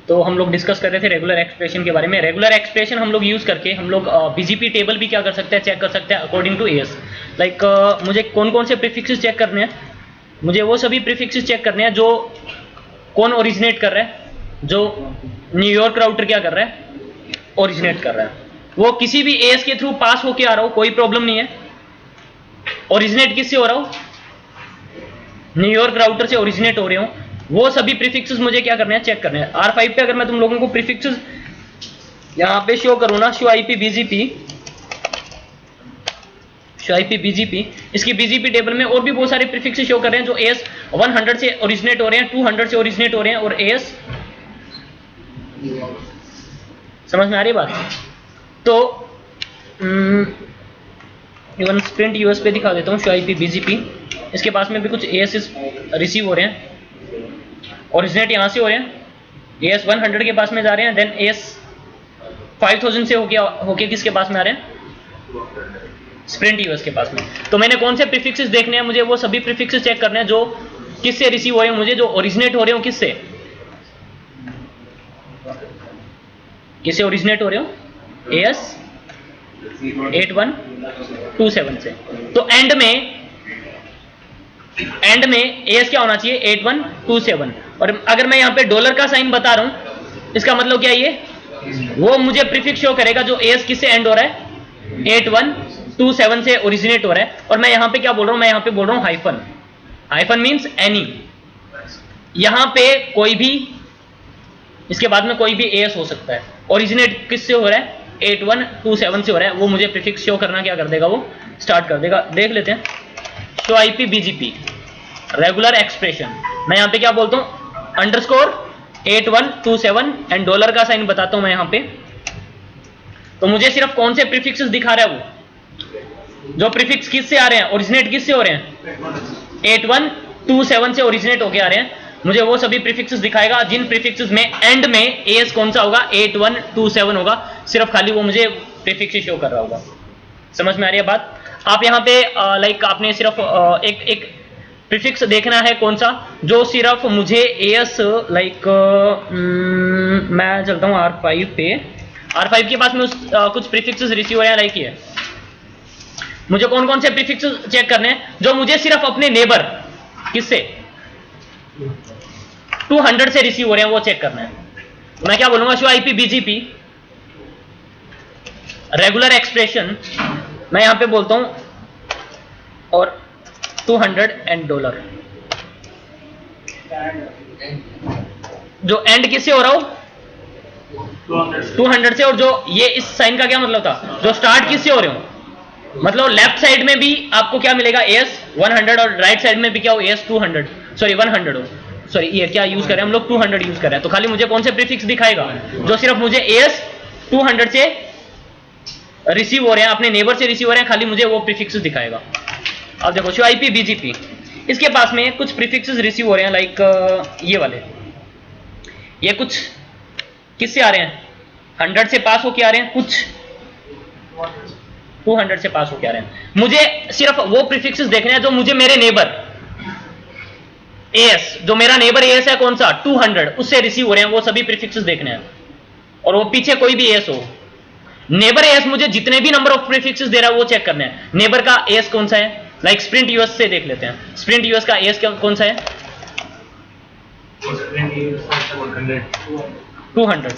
तो हम लोग डिस्कस कर रहे थे रेगुलर एक्सप्रेशन के बारे में। रेगुलर एक्सप्रेशन हम लोग यूज करके हम लोग बीजीपी टेबल भी क्या कर सकते हैं, चेक कर सकते हैं अकॉर्डिंग टू एएस। लाइक मुझे कौन कौन से प्रीफिक्सेस चेक करने हैं, मुझे वो सभी प्रीफिक्सेस चेक करने हैं जो कौन ओरिजिनेट कर रहा है, जो न्यूयॉर्क राउटर क्या कर रहा है, ओरिजिनेट कर रहा है। वो किसी भी एएस के थ्रू पास होके आ रहा हो, कोई प्रॉब्लम नहीं है। ओरिजिनेट किससे हो रहा हो, न्यूयॉर्क राउटर से ओरिजिनेट हो रहे हो, वो सभी प्रीफिक्सेस मुझे क्या करने हैं, चेक करने हैं। R5 पे अगर मैं तुम लोगों को प्रीफिक्सेस यहां पे शो करूं ना, शो आईपी बीजीपी, इसकी बीजीपी टेबल में और भी बहुत सारे प्रीफिक्सेस शो कर रहे हैं जो एएस 100 से ओरिजिनेट हो रहे हैं, 200 से ओरिजिनेट हो रहे हैं, और एएस, समझ में आ रही है बात? तो इवन स्प्रिंट यूएस पे दिखा देता हूं, शो आईपी बीजीपी, इसके पास में भी कुछ एएस रिसीव हो रहे हैं, ओरिजिनेट यहां से हो रहे हैं, एएस 100 के पास में जा रहे हैं, देन एएस 5000 से होके किसके पास में आ रहे हैं, स्प्रिंट यूएस के पास में। तो मैंने कौन से प्रीफिक्सेस देखने हैं, मुझे वो सभी प्रीफिक्सेस चेक करने हैं जो किससे रिसीव हो रहे हैं, मुझे जो ओरिजिनेट हो रहे हो किससे ओरिजिनेट हो रहे हो, एएस 8127 से। तो एंड में एएस क्या होना चाहिए, 8127। और अगर मैं यहां पे डॉलर का साइन बता रहा हूं, इसका मतलब क्या है, ये वो मुझे प्रीफिक्स शो करेगा जो एएस किससे एंड हो रहा है, 8127 से ओरिजिनेट हो रहा है। और मैं यहां पे क्या बोल रहा हूं, मैं यहां पे बोल रहा हूं हाइफन मींस एनी, यहां पे कोई भी, इसके बाद में कोई भी एएस हो सकता है। ओरिजिनेट किससे हो रहा है, 8127 से हो रहा है, वो मुझे प्रीफिक्स शो करना क्या कर देगा, वो स्टार्ट कर देगा। देख लेते हैं, show IP BGP regular expression, मैं यहां पे क्या बोलता हूं, अंडरस्कोर 8127 एंड डॉलर का साइन बताता हूं मैं यहां पे। तो मुझे सिर्फ कौन से प्रीफिक्सेस दिखा रहा है, वो जो प्रीफिक्स किससे आ रहे हैं, ओरिजिनेट किससे हो रहे हैं, 8127 से ओरिजिनेट होके आ रहे हैं, मुझे वो सभी प्रीफिक्सेस दिखाएगा जिन प्रीफिक्सेस में एंड में एएस कौन सा होगा, 8127 होगा, सिर्फ खाली वो मुझे प्रीफिक्स शो कर रहा होगा। समझ में आ रही है बात? आप यहाँ पे लाइक आपने सिर्फ एक प्रीफिक्स देखना है कौन सा, जो सिर्फ मुझे एएस लाइक मैं चलता हूँ R5 पे, R5 के पास में कुछ प्रीफिक्सेस रिसीव हो रहे हैं, लाइक ये मुझे कौन कौन से प्रीफिक्सेस चेक करने हैं जो मुझे सिर्फ अपने नेबर किससे 200 से रिसीव हो रहे हैं, वो चेक करना है। मैं क्या बोलूंगा, show IP BGP regular expression, मैं यहां पे बोलता हूं और 200 एंड डॉलर, जो एंड किससे हो रहा हो, 200 से, और जो ये इस साइन का क्या मतलब था, जो स्टार्ट किससे हो रहे हो, मतलब लेफ्ट साइड में भी आपको क्या मिलेगा, एएस 100, और राइट साइड में भी क्या हो, एएस 200, सॉरी 100 हो, सॉरी ये क्या यूज कर रहे हैं हम लोग, 200 यूज कर रहे हैं। तो खाली मुझे कौन से प्रीफिक्स दिखाएगा, जो सिर्फ मुझे एएस 200 से रिसीव हो रहे हैं, अपने नेबर से रिसीव हो रहे हैं, खाली मुझे वो प्रीफिक्सेस दिखाएगा। अब देखो, शो आईपी बीजीपी, इसके पास में कुछ प्रीफिक्सेस रिसीव हो रहे हैं, लाइक ये वाले, ये कुछ किससे आ रहे हैं, 100 से पास होके आ रहे हैं, कुछ 200 से पास होके आ रहे हैं। मुझे सिर्फ वो प्रीफिक्सेस देखने हैं जो मुझे मेरे नेबर एएस, जो मेरा नेबर एएस है कौन सा, 200, उससे रिसीव हो रहे हैं, वो सभी प्रीफिक्सेस देखने हैं। और वो पीछे कोई भी एएस हो, नेबर एएस मुझे जितने भी नंबर ऑफ प्रीफिक्सेस दे रहा है वो चेक करने हैं। नेबर का एएस कौन सा है, लाइक स्प्रिंट यूएस से देख लेते हैं, स्प्रिंट यूएस का एएस कौन सा है, 200।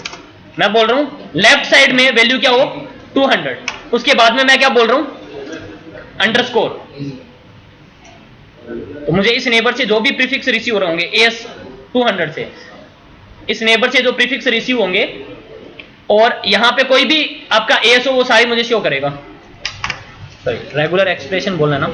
मैं बोल रहा हूं लेफ्ट साइड में वैल्यू क्या हो, 200, उसके बाद में मैं क्या बोल रहा हूं, अंडरस्कोर। तो मुझे इस नेबर से जो भी प्रीफिक्स रिसीव हो रहे होंगे, एएस 200 से इस नेबर से जो प्रीफिक्स रिसीव होंगे, और यहां पे कोई भी आपका एएस हो, वो सारी मुझे शो करेगा। सॉरी, रेगुलर एक्सप्रेशन बोलना ना,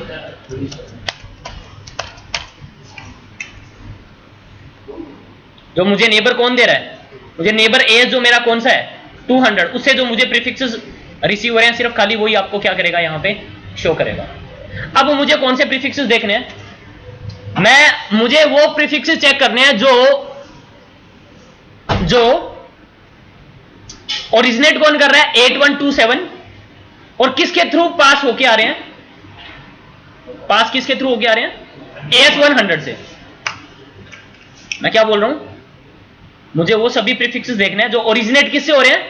जो मुझे नेबर कौन दे रहा है, मुझे नेबर एएस जो मेरा कौन सा है, 200, उससे जो मुझे प्रीफिक्सेस रिसीव हो रहे हैं, सिर्फ खाली वही आपको क्या करेगा, यहां पे शो करेगा। अब मुझे कौन से प्रीफिक्सेस देखने हैं, मुझे वो प्रीफिक्सेस चेक करने हैं जो ओरिजिनेट कौन कर रहा है, 8127, और किसके थ्रू पास होके आ रहे हैं, पास किसके थ्रू होके आ रहे हैं, एएस 100 से। मैं क्या बोल रहा हूं, मुझे वो सभी प्रीफिक्सेस देखने हैं जो ओरिजिनेट किससे हो रहे हैं,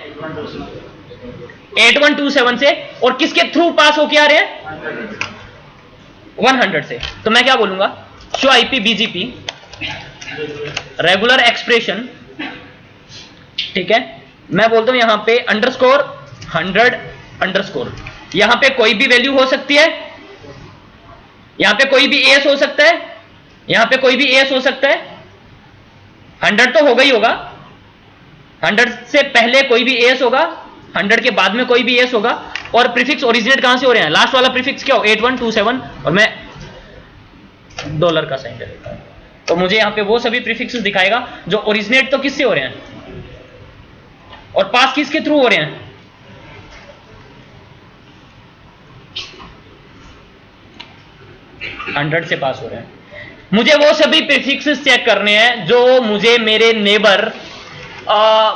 8127 से, और किसके थ्रू पास होके आ रहे हैं, 100 से। तो मैं क्या बोलूंगा, show IP BGP regular expression, ठीक है। मैं बोलता हूं यहां पे अंडरस्कोर 100 अंडरस्कोर, यहां पे कोई भी वैल्यू हो सकती है, यहां पे कोई भी एस हो सकता है, यहां पे कोई भी एस हो सकता है। 100 तो होगा ही होगा, 100 से पहले कोई भी एस होगा, 100 के बाद में कोई भी एस होगा, और प्रीफिक्स ओरिजिनेट कहां से हो रहे हैं, लास्ट वाला प्रीफिक्स क्या हो, 8127, और मैं डॉलर का साइन करेगा। तो मुझे यहां पे वो सभी प्रीफिक्सेस दिखाएगा जो ओरिजिनेट तो किससे हो रहे हैं और पास किसके थ्रू हो रहे हैं, हंड्रेड से पास हो रहे हैं। मुझे वो सभी प्रीफिक्सेस चेक करने हैं जो मुझे मेरे नेबर,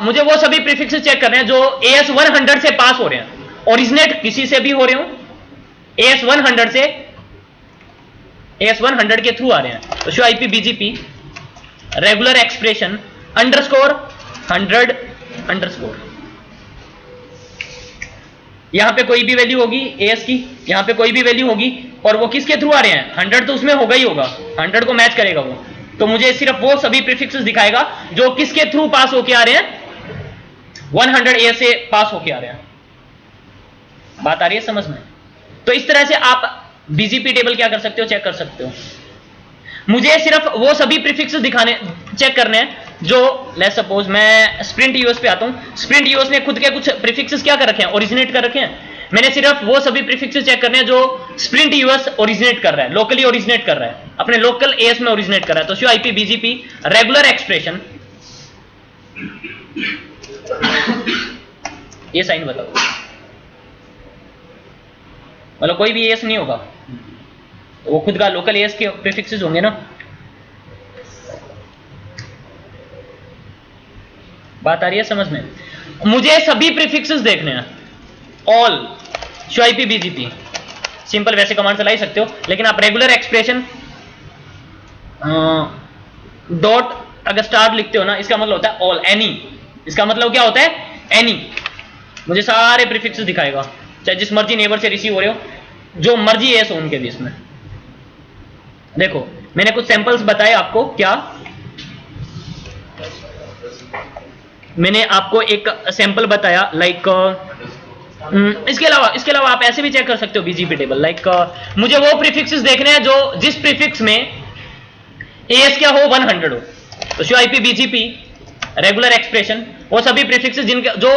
मुझे वो सभी प्रीफिक्सेस चेक करने हैं जो AS 100 से पास हो रहे हैं, ओरिजिनेट किसी से भी हो रहे हो, AS 100 से, AS 100 के थ्रू आ रहे हैं। तो show IP BGP regular expression underscore 100 underscore, यहां पे कोई भी वैल्यू होगी एएस की, यहां पे कोई भी वैल्यू होगी, और वो किसके थ्रू आ रहे हैं, 100 तो उसमें होगा ही होगा, 100 को मैच करेगा वो। तो मुझे सिर्फ वो सभी प्रीफिक्सेस दिखाएगा जो किसके थ्रू पास होके आ रहे हैं, 100 ए से पास होके आ रहे हैं। बात आ रही है समझ में? तो इस तरह से आप बीजीपी टेबल क्या कर सकते हो, चेक कर सकते हो। मुझे सिर्फ वो सभी प्रीफिक्सेस दिखाने, चेक करने हैं जो, लेट्स सपोज मैं स्प्रिंट यूएस पे आता हूं, स्प्रिंट यूएस ने खुद के कुछ प्रीफिक्सेस क्या कर रखे हैं, ओरिजिनेट कर रखे हैं। मैंने सिर्फ वो सभी प्रीफिक्सेस चेक करने हैं जो स्प्रिंट यूएस ओरिजिनेट कर रहा है, लोकली ओरिजिनेट कर रहा है, अपने लोकल एएस में ओरिजिनेट कर रहा है। तो show IP BGP regular expression, ये साइन बताओ, मतलब कोई भी एएस नहीं होगा, तो वो खुद का लोकल एएस के प्रीफिक्सेस होंगे ना। बात आ रही है समझ में? मुझे सभी प्रीफिक्सेस देखने हैं, all show IP BGP. Simple वैसे कमांड चला ही सकते हो, लेकिन आप रेगुलर एक्सप्रेशन डॉट अगर स्टार लिखते हो ना, इसका मतलब होता है ऑल, एनी। इसका मतलब क्या होता है, एनी। मुझे सारे प्रीफिक्सेस दिखाएगा, चाहे जिस मर्जी नेबर से रिसीव हो रहे हो, जो मर्जी एस हो उनके बीच में। देखो मैंने कुछ सैंपल्स बताए आपको, क्या मैंने आपको एक सैंपल बताया, लाइक इसके अलावा आप ऐसे भी चेक कर सकते हो बीजीपी टेबल, लाइक मुझे वो प्रीफिक्सेस देखने हैं जो जिस प्रीफिक्स में एएस क्या हो, 100 हो। तो show IP BGP regular expression, वो सभी प्रीफिक्सेस जिनके जो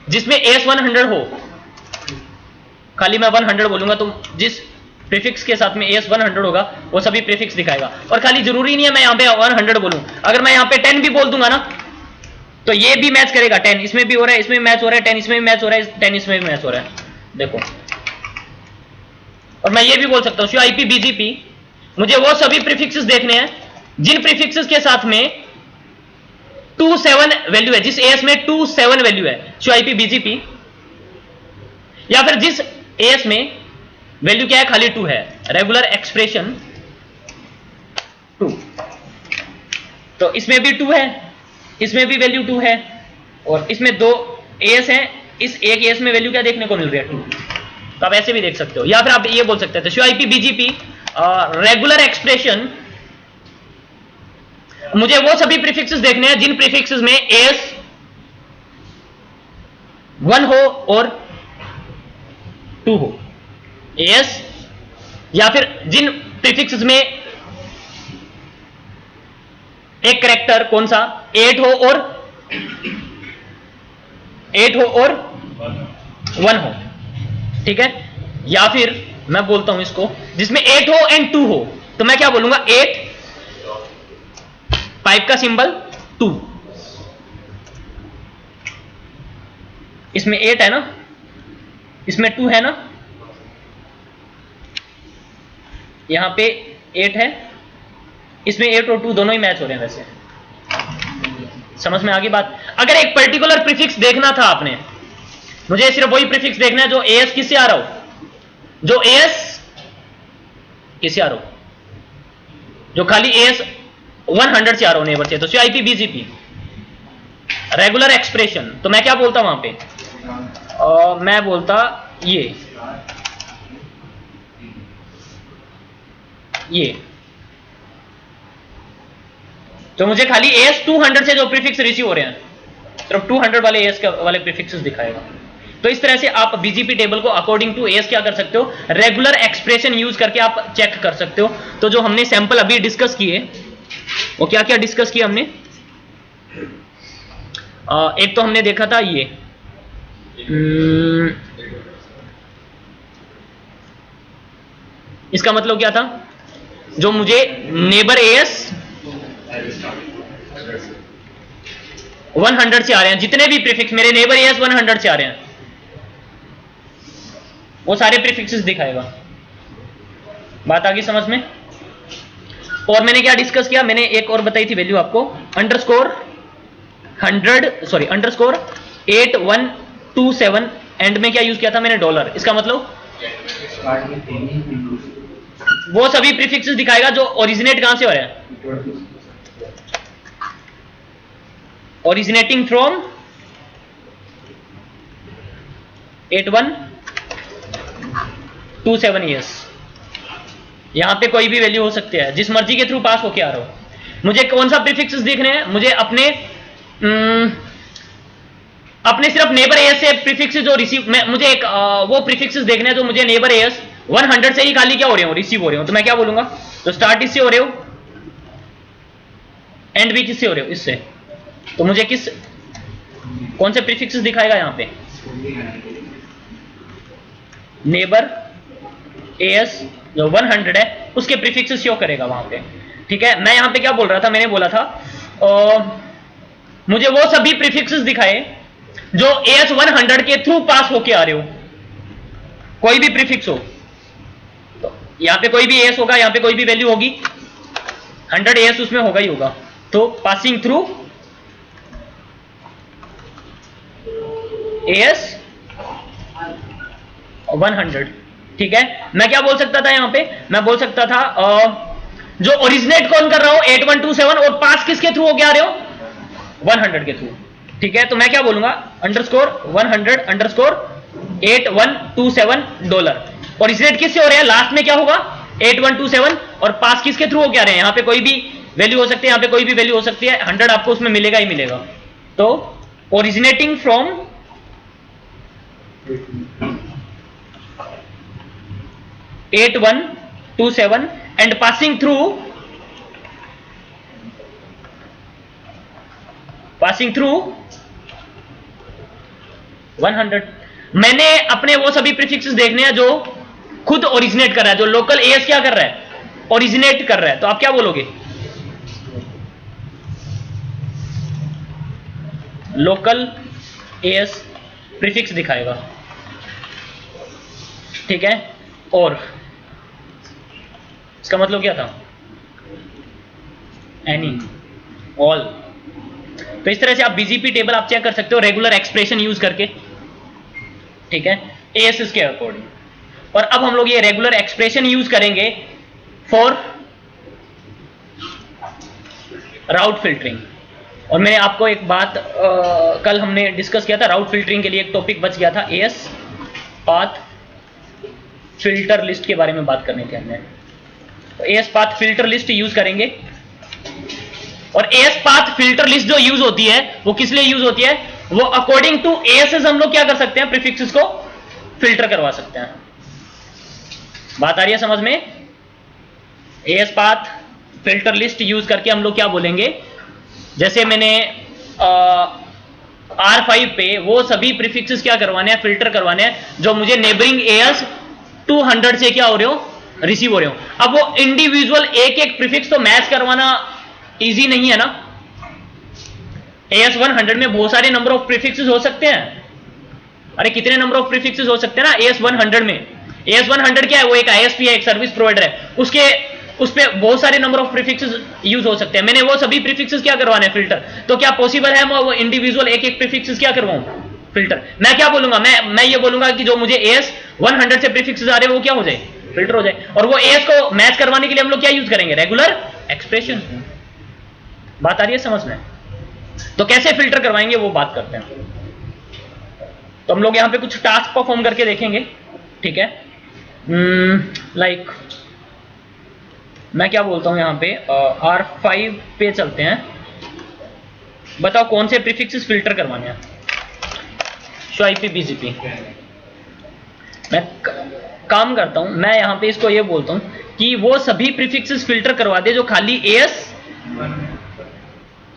जिसमें एएस 100 हो, खाली मैं 100 बोलूंगा तो जिस प्रीफिक्स के साथ में एएस 100 होगा वो सभी प्रीफिक्स दिखाएगा। और खाली जरूरी नहीं है मैं यहां पे 100 बोलूं, अगर मैं यहां पे 10 भी बोल दूंगा ना तो ये भी मैच करेगा, 10 इसमें भी हो रहा है, इसमें भी मैच हो रहा है, 10 इसमें भी मैच हो रहा है, 10 इसमें भी मैच हो रहा है, देखो। और मैं ये भी बोल सकता हूं शो आईपी बीजीपी, मुझे वो सभी प्रीफिक्सेस देखने हैं जिन प्रीफिक्सेस के साथ में 27 वैल्यू है, जिस एएस में 27 वैल्यू है, शो आईपी बीजीपी, या फिर जिस एएस में वैल्यू क्या है, खाली 2 है, रेगुलर एक्सप्रेशन 2। तो इसमें भी 2 है, इसमें भी वैल्यू 2 है, और इसमें 2 एएस है, इस एक एएस में वैल्यू क्या देखने को मिल रही है, 2। तो आप ऐसे भी देख सकते हो, या फिर आप ये बोल सकते हैं show IP BGP regular expression, मुझे वो सभी प्रीफिक्सेस देखने हैं जिन प्रीफिक्सेस में एएस 1 हो और 2 हो, एएस, या फिर जिन प्रीफिक्सेस में एक कैरेक्टर कौन सा 8 हो और 1 हो, ठीक है। या फिर मैं बोलता हूं इसको जिसमें 8 हो एंड 2 हो, तो मैं क्या बोलूंगा, 8 पाइप का सिंबल 2, इसमें 8 है ना, इसमें 2 है ना, यहां पे 8 है, इसमें 8 और 2 दोनों ही मैच हो रहे हैं। वैसे समझ में आ गई बात? अगर एक पर्टिकुलर प्रीफिक्स देखना था आपने, मुझे सिर्फ वही प्रीफिक्स देखना है जो एएस किससे आ रहा हो, जो एएस किससे आ रहा हो, जो खाली एएस 100 से आ रहा हो नेबर से। तो show IP BGP regular expression, तो मैं क्या बोलता वहां पे, मैं बोलता ये तो मुझे खाली एस 200 से जो प्रीफिक्स रिसीव हो रहे हैं सिर्फ 200 वाले एस वाले प्रीफिक्सेस दिखाएगा। तो इस तरह से आप बीजीपी टेबल को अकॉर्डिंग टू एस क्या कर सकते हो, रेगुलर एक्सप्रेशन यूज करके आप चेक कर सकते हो। तो जो हमने सैंपल अभी डिस्कस किए वो क्या क्या डिस्कस किया हमने, एक तो हमने देखा था ये इसका मतलब क्या था, जो मुझे नेबर एएस 100 से आ रहे हैं, जितने भी प्रीफिक्स मेरे नेबर एएस 100 से आ रहे हैं वो सारे प्रीफिक्सेस दिखाएगा। बात आ गई समझ में। और मैंने क्या डिस्कस किया, मैंने एक और बताई थी वैल्यू आपको, अंडरस्कोर 8127 एंड में क्या यूज किया था मैंने, डॉलर। इसका मतलब वो सभी प्रीफिक्सेस दिखाएगा जो ओरिजिनेट कहां से हो रहे हैं, ओरिजिनेटिंग फ्रॉम 8127 ईयर्स। यहां पे कोई भी वैल्यू हो सकती है, जिस मर्जी के थ्रू पास होके आ रहा हो। मुझे कौन सा प्रीफिक्सेस देखने हैं, मुझे अपने सिर्फ नेबर एएस से प्रीफिक्सेस जो रिसीव, मुझे एक वो प्रीफिक्सेस देखने हैं जो मुझे नेबर एएस 100 से ही खाली क्या हो रहे हो, रिसीव हो रहे हो। तो मैं क्या बोलूंगा, तो स्टार्ट इससे हो रहे हो, एंड भी किससे हो रहे हो, इससे। तो मुझे कौन से प्रीफिक्सेस दिखाएगा यहां पे, नेबर एएस जो 100 है उसके प्रीफिक्सेस शो करेगा वहां पे। ठीक है, मैं यहां पे क्या बोल रहा था, मैंने बोला था मुझे वो सभी प्रीफिक्सेस दिखाए जो एएस 100 के थ्रू पास होके आ रहे हो, कोई भी प्रीफिक्स हो। तो यहां पे कोई भी एएस होगा, यहां पे कोई भी वैल्यू होगी, 100 एएस उसमें होगा ही होगा। तो पासिंग थ्रू एएस 100। ठीक है, मैं क्या बोल सकता था यहां पे, मैं बोल सकता था जो ओरिजिनेट कौन कर रहा हो 8127 और पास किसके थ्रू हो, क्या रहे हो 100 के थ्रू। ठीक है, तो मैं क्या बोलूंगा, अंडरस्कोर 100 अंडरस्कोर 8127 डॉलर। ओरिजिनेट किससे हो रहे हैं, लास्ट में क्या होगा 8127 और पास किसके थ्रू हो क्या रहे हैं, यहां पे कोई भी वैल्यू हो सकती है, यहां पे कोई भी वैल्यू हो सकती है, 100 आपको उसमें मिलेगा ही मिलेगा। तो originating from 8127 and passing through 100। मैंने अपने वो सभी प्रीफिक्सेस देखने हैं जो खुद ओरिजिनेट कर रहा है, जो लोकल एएस क्या कर रहा है, ओरिजिनेट कर रहा है। तो आप क्या बोलोगे, लोकल एएस प्रीफिक्स दिखाएगा। ठीक है, और इसका मतलब क्या था, एनी, ऑल। तो इस तरह से आप बीजीपी टेबल आप चेक कर सकते हो रेगुलर एक्सप्रेशन यूज करके। ठीक है, एएस के अकॉर्डिंग। और अब हम लोग ये रेगुलर एक्सप्रेशन यूज करेंगे फॉर राउट फिल्टरिंग। और मैंने आपको एक बात कल हमने डिस्कस किया था, राउट फिल्टरिंग के लिए एक टॉपिक बच गया था, एएस पाथ फिल्टर लिस्ट के बारे में बात करनी थी हमने। तो as path filter list use करेंगे। और एएस पाथ फिल्टर लिस्ट जो यूज होती है वो किस लिए यूज होती है, वो अकॉर्डिंग टू एएसएस हम लोग क्या कर सकते हैं, प्रीफिक्सेस को फिल्टर करवा सकते हैं। बात आ रही है समझ में। As path filter list use करके हम लोग क्या बोलेंगे, जैसे मैंने R5 पे वो सभी प्रीफिक्सेस क्या करवाने हैं, फिल्टर करवाने हैं जो मुझे नेबरिंग एएस 200 से क्या हो रहे हो, रिसीव हो रहे हो। अब वो इंडिविजुअल एक एक प्रीफिक्स तो मैच करवाना इजी नहीं है ना। एएस 100 में बहुत सारे नंबर ऑफ प्रीफिक्सेस हो सकते हैं। अरे कितने नंबर ऑफ प्रीफिक्सेस हो सकते हैं ना एएस 100 में। एएस 100 क्या है, वो एक आईएसपी है, एक सर्विस प्रोवाइडर है, उस पे बहुत सारे नंबर ऑफ प्रीफिक्सेस यूज हो सकते हैं। मैंने वो सभी प्रीफिक्सेस क्या करवाने हैं, फिल्टर। तो क्या पॉसिबल है मैं वो इंडिविजुअल एक एक प्रीफिक्सेस क्या करवाऊं, फिल्टर। मैं क्या बोलूंगा, मैं ये बोलूंगा कि जो मुझे एएस 100 से प्रीफिक्सेस आ रहे हैं वो क्या हो जाए, फिल्टर हो जाए। और वो एएस को मैच करवाने के लिए हम लोग क्या यूज करेंगे, रेगुलर एक्सप्रेशन। बात आ रही है समझ में। तो कैसे फिल्टर करवाएंगे वो बात करते हैं। तो हम लोग यहां पे कुछ टास्क परफॉर्म करके देखेंगे, ठीक है। लाइक मैं क्या बोलता हूं यहां पे R5 पे चलते हैं। बताओ कौन से प्रीफिक्सेस फिल्टर करवाने हैं। Show IP BGP। मैं काम करता हूं, मैं यहां पे इसको ये बोलता हूं कि वो सभी प्रीफिक्सेस फिल्टर करवा दे जो खाली AS,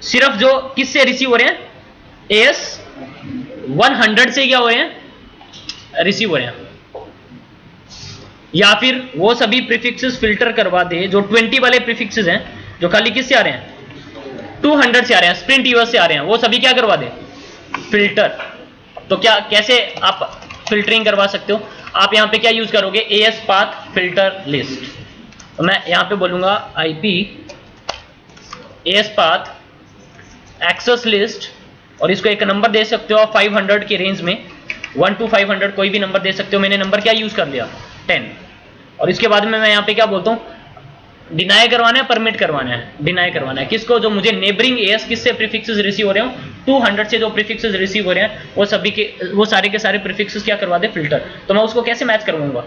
सिर्फ जो किससे रिसीव हो रहे हैं, AS 100 से क्या हो रहे हैं, रिसीव हो रहे हैं। या फिर वो सभी प्रीफिक्सेस फिल्टर करवा दे जो 20 वाले प्रीफिक्सेस हैं जो खाली किससे आ रहे हैं, 200 से आ रहे हैं, स्प्रिंट यूएस से आ रहे हैं, वो सभी क्या करवा दे, फिल्टर। तो क्या कैसे आप फिल्टरिंग करवा सकते हो, आप यहां पे क्या यूज करोगे, AS पाथ फिल्टर लिस्ट। तो मैं यहां पे बोलूंगा IP AS path access list, और इसको एक नंबर दे सकते हो 500 के रेंज में, 1 to 500 कोई भी नंबर दे सकते हो। मैंने नंबर क्या यूज कर लिया, 10। और इसके बाद में मैं यहाँ पे क्या बोलता हूँ, डिनाई करवाना है, परमिट करवाना है, डिनाई करवाना है किसको, जो मुझे नेबरिंग AS किससे प्रीफिक्सेस रिसीव हो रहे हो, 200 से जो प्रीफिक्सेस रिसीव हो रहे हैं वो सभी के वो सारे के सारे प्रीफिक्सेस क्या करवा दे, फिल्टर। तो मैं उसको कैसे मैच करवाऊंगा,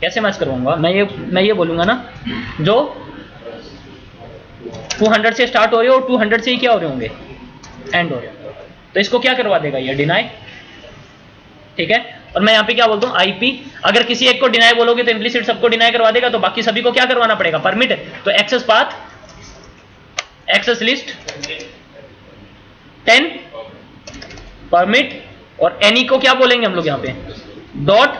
कैसे मैच करवाऊंगा, मैं ये बोलूंगा ना, जो 200 से स्टार्ट हो रहे हो, 200 से ही क्या हो रहे होंगे, एंड हो रहे हो। तो इसको क्या करवा देगा ये, डिनाई, ठीक है। और मैं यहाँ पे क्या बोलता हूँ, IP, अगर किसी एक को डिनाई बोलोगे तो इम्प्लिसिट सबको डिनाई करवा देगा, तो बाकी सभी को क्या करवाना पड़ेगा, परमिट। तो access path access list 10 permit, और एनी को क्या बोलेंगे हम लोग यहाँ पे, डॉट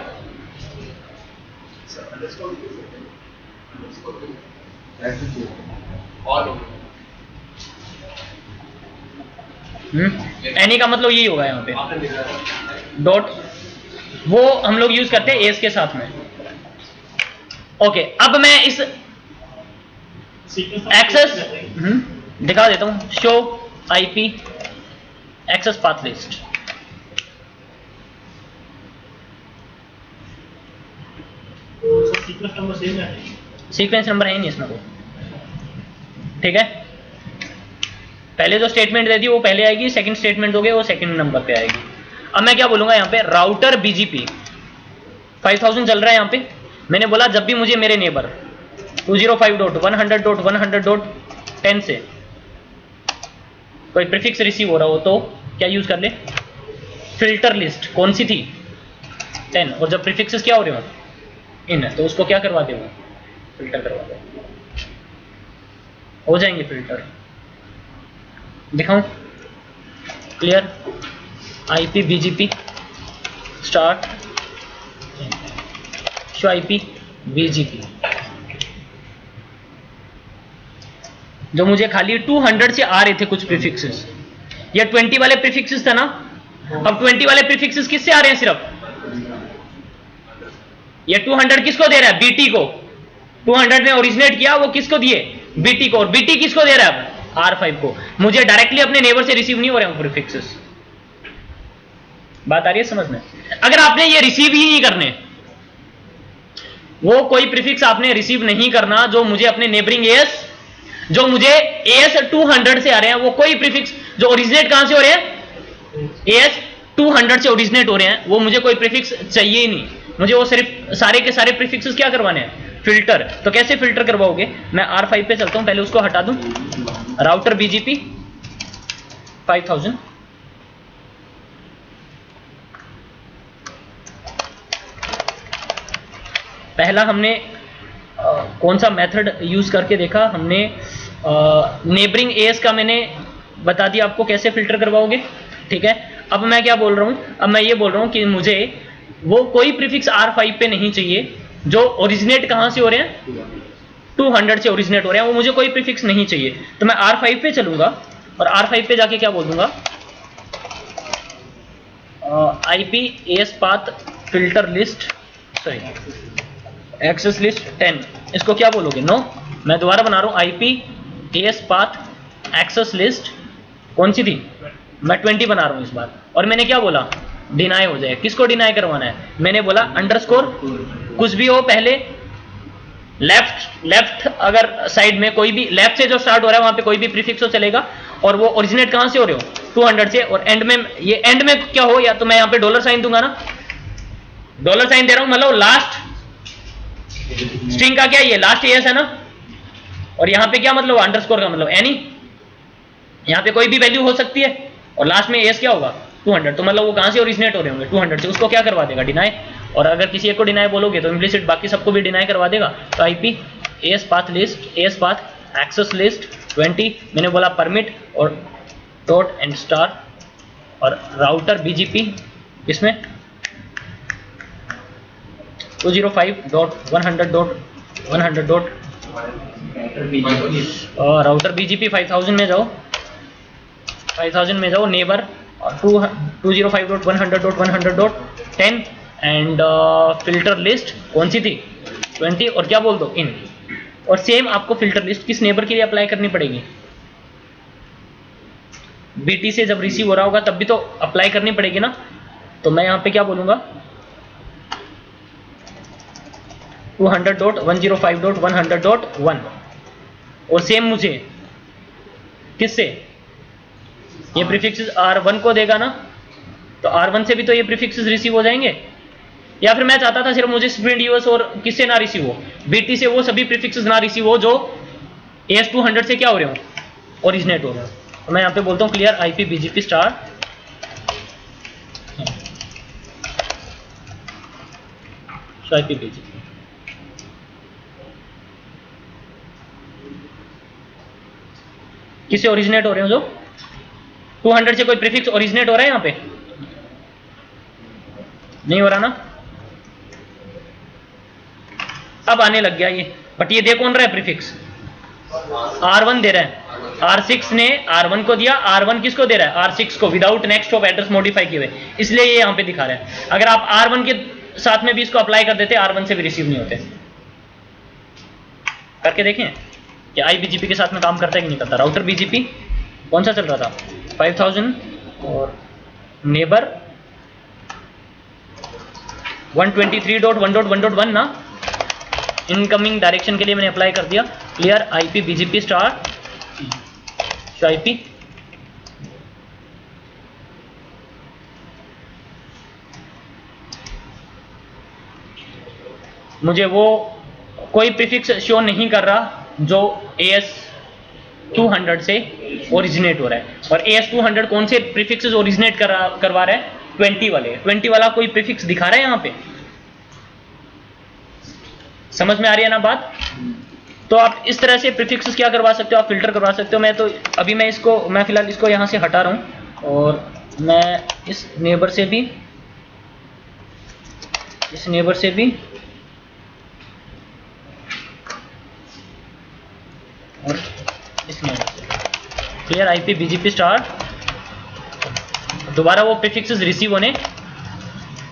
एनी का मतलब यही होगा यहाँ पे, डॉट, वो हम लोग यूज करते हैं एस के साथ में। ओके, अब मैं इस एक्सेस दिखा देता हूं, show IP access path list. Sequence number है नहीं इसमें कोई, ठीक है। पहले जो स्टेटमेंट दे दी वो पहले आएगी, सेकंड स्टेटमेंट दोगे वो सेकंड नंबर पे आएगी। अब मैं क्या बोलूंगा यहाँ पे, राउटर BGP 5000 चल रहा है यहाँ पे। मैंने बोला जब भी मुझे मेरे नेबर 205.100.100.10 से कोई प्रीफिक्स रिसीव हो रहा हो तो क्या यूज कर ले, फिल्टर लिस्ट। कौन सी थी, 10। और जब प्रीफिक्सेस क्या हो रहे हो, इन, तो उसको क्या करवा दे, वो फिल्टर करवा दे, हो जाएंगे फिल्टर। दिखाऊं, clear, IP BGP start, show IP BGP, जो मुझे खाली 200 से आ रहे थे कुछ प्रीफिक्सेस, ये 20 वाले प्रीफिक्सेस था ना। अब 20 वाले प्रीफिक्सेस किससे आ रहे हैं, सिर्फ ये 200 किसको दे रहा है, BT को। 200 ने ओरिजिनेट किया, वो किसको दिए, BT को, और BT किसको दे रहा है, R5 को। मुझे डायरेक्टली अपने नेबर से रिसीव नहीं हो रहे हैं प्रीफिक्सेस। बात आ रही है समझ में। अगर आपने ये रिसीव ही नहीं करने, वो कोई प्रीफिक्स आपने रिसीव नहीं करना जो मुझे अपने नेबरिंग AS, जो मुझे AS 200 से आ रहे हैं, वो कोई प्रीफिक्स जो ओरिजिनेट कहां से हो रहे हैं, AS 200 से ओरिजिनेट हो रहे हैं, वो मुझे कोई प्रीफिक्स चाहिए ही नहीं। मुझे वो सिर्फ सारे के सारे प्रीफिक्सेस क्या करवाने हैं, फिल्टर। तो कैसे फिल्टर करवाओगे, मैं R5 पे चलता हूं, पहले उसको हटा दूं, राउटर BGP 5000, पहला हमने कौन सा मेथड यूज करके देखा, हमने नेबरिंग AS का मैंने बता दिया आपको कैसे फिल्टर करवाओगे, ठीक है। अब मैं क्या बोल रहा हूं, अब मैं ये बोल रहा हूं कि मुझे वो कोई प्रीफिक्स R5 पे नहीं चाहिए जो ओरिजिनेट कहां से हो रहे हैं, 200 से ओरिजिनेट हो रहे हैं, वो मुझे कोई प्रीफिक्स नहीं चाहिए। तो मैं R5 पे चलूंगा और R5 पे जाके क्या बोल दूंगा, IP AS path filter list, sorry access list 10, इसको क्या बोलोगे, नो। मैं दोबारा बना रहा हूं, IP AS path access list, कौन सी थी, मैं 20 बना रहा हूं इस बार। और मैंने क्या बोला, डिनाई हो जाए। किसको डिनाई करवाना है, मैंने बोला अंडरस्कोर कुछ भी हो पहले, लेफ्ट अगर साइड में कोई भी लेफ्ट से जो स्टार्ट हो रहा है वहां पे कोई भी प्रीफिक्स हो चलेगा, और वो ओरिजिनेट कहां से हो रहे हो 200 से, और एंड में ये एंड में क्या हो, या तो मैं यहां पे डॉलर साइन दूंगा ना, डॉलर साइन दे रहा हूं, मतलब लास्ट स्ट्रिंग का क्या ये लास्ट एस है ना, और यहां पे क्या मतलब अंडरस्कोर का मतलब एनी, यहां पे कोई भी वैल्यू हो सकती है, और लास्ट में एस क्या होगा 200, तो मतलब वो कहां से ओरिजिनेट हो रहे होंगे 200 से, उसको क्या करवा देगा डिनाई, और अगर किसी एक को डिनाई बोलोगे तो इम्प्लिसिट बाकी सबको भी डिनाई करवा देगा। तो IP AS path list, AS path access list 20, मैंने बोला परमिट और डॉट एंड स्टार, और राउटर बीजीपी इसमें 205.100.100. राउटर बीजीपी 5000 में जाओ, 5000 में जाओ, नेबर 205.100.100.10 एंड फिल्टर लिस्ट कौन सी थी 20, और क्या बोल दो इन, और सेम आपको फिल्टर लिस्ट किस नेबर के लिए अप्लाई करनी पड़ेगी, बीटी से जब रिसीव हो रहा होगा तब भी तो अप्लाई करनी पड़ेगी ना, तो मैं यहां पे क्या बोलूंगा 200.105.100.1, और सेम मुझे किससे ये प्रीफिक्सेस R1 को देगा ना, तो R1 से भी तो ये प्रीफिक्सेस रिसीव हो जाएंगे, या फिर मैं चाहता था सिर्फ मुझे स्प्रिंट यूएस और किससे ना रिसीव हो, बीटी से वो सभी प्रीफिक्सेस ना रिसीव हो जो AS200 से क्या हो रहे हो ओरिजिनेट हो रहे हो। तो मैं यहां पे बोलता हूं clear IP BGP star IP BGP, किससे ओरिजिनेट हो रहे हो जो 200 से कोई प्रीफिक्स ओरिजिनेट हो रहा है यहां पे, नहीं हो रहा ना, अब आने लग गया ये, बट ये दे कौन रहा है प्रीफिक्स R1 दे रहा है, R6 ने R1 को दिया, R1 किसको दे रहा है R6 को without next of address modify किए हुए, इसलिए ये यहां पे दिखा रहा है। अगर आप R1 के साथ में भी इसको अप्लाई कर देते R1 से भी रिसीव नहीं होते, करके देखें क्या IBGP के साथ में काम करता है कि नहीं करता। राउटर BGP कौन सा चल रहा था 5000, और नेबर 123.1.1.1 ना, इनकमिंग डायरेक्शन के लिए मैंने अप्लाई कर दिया, clear IP BGP star IP, मुझे वो कोई प्रीफिक्स शो नहीं कर रहा जो AS200 से ओरिजिनेट हो रहा है, और AS200 कौन से प्रीफिक्सेस ओरिजिनेट करवा रहा है 20 वाले, 20 वाला कोई प्रीफिक्स दिखा रहा है यहां पे, समझ में आ रही है ना बात। तो आप इस तरह से प्रीफिक्सेस क्या करवा सकते हो, आप फिल्टर करवा सकते हो। मैं तो अभी मैं फिलहाल इसको यहां से हटा रहा हूं, और मैं इस नेबर से भी और इस नेबर से, क्लियर आईपी बीजीपी स्टार, दोबारा वो प्रीफिक्सेस रिसीव होने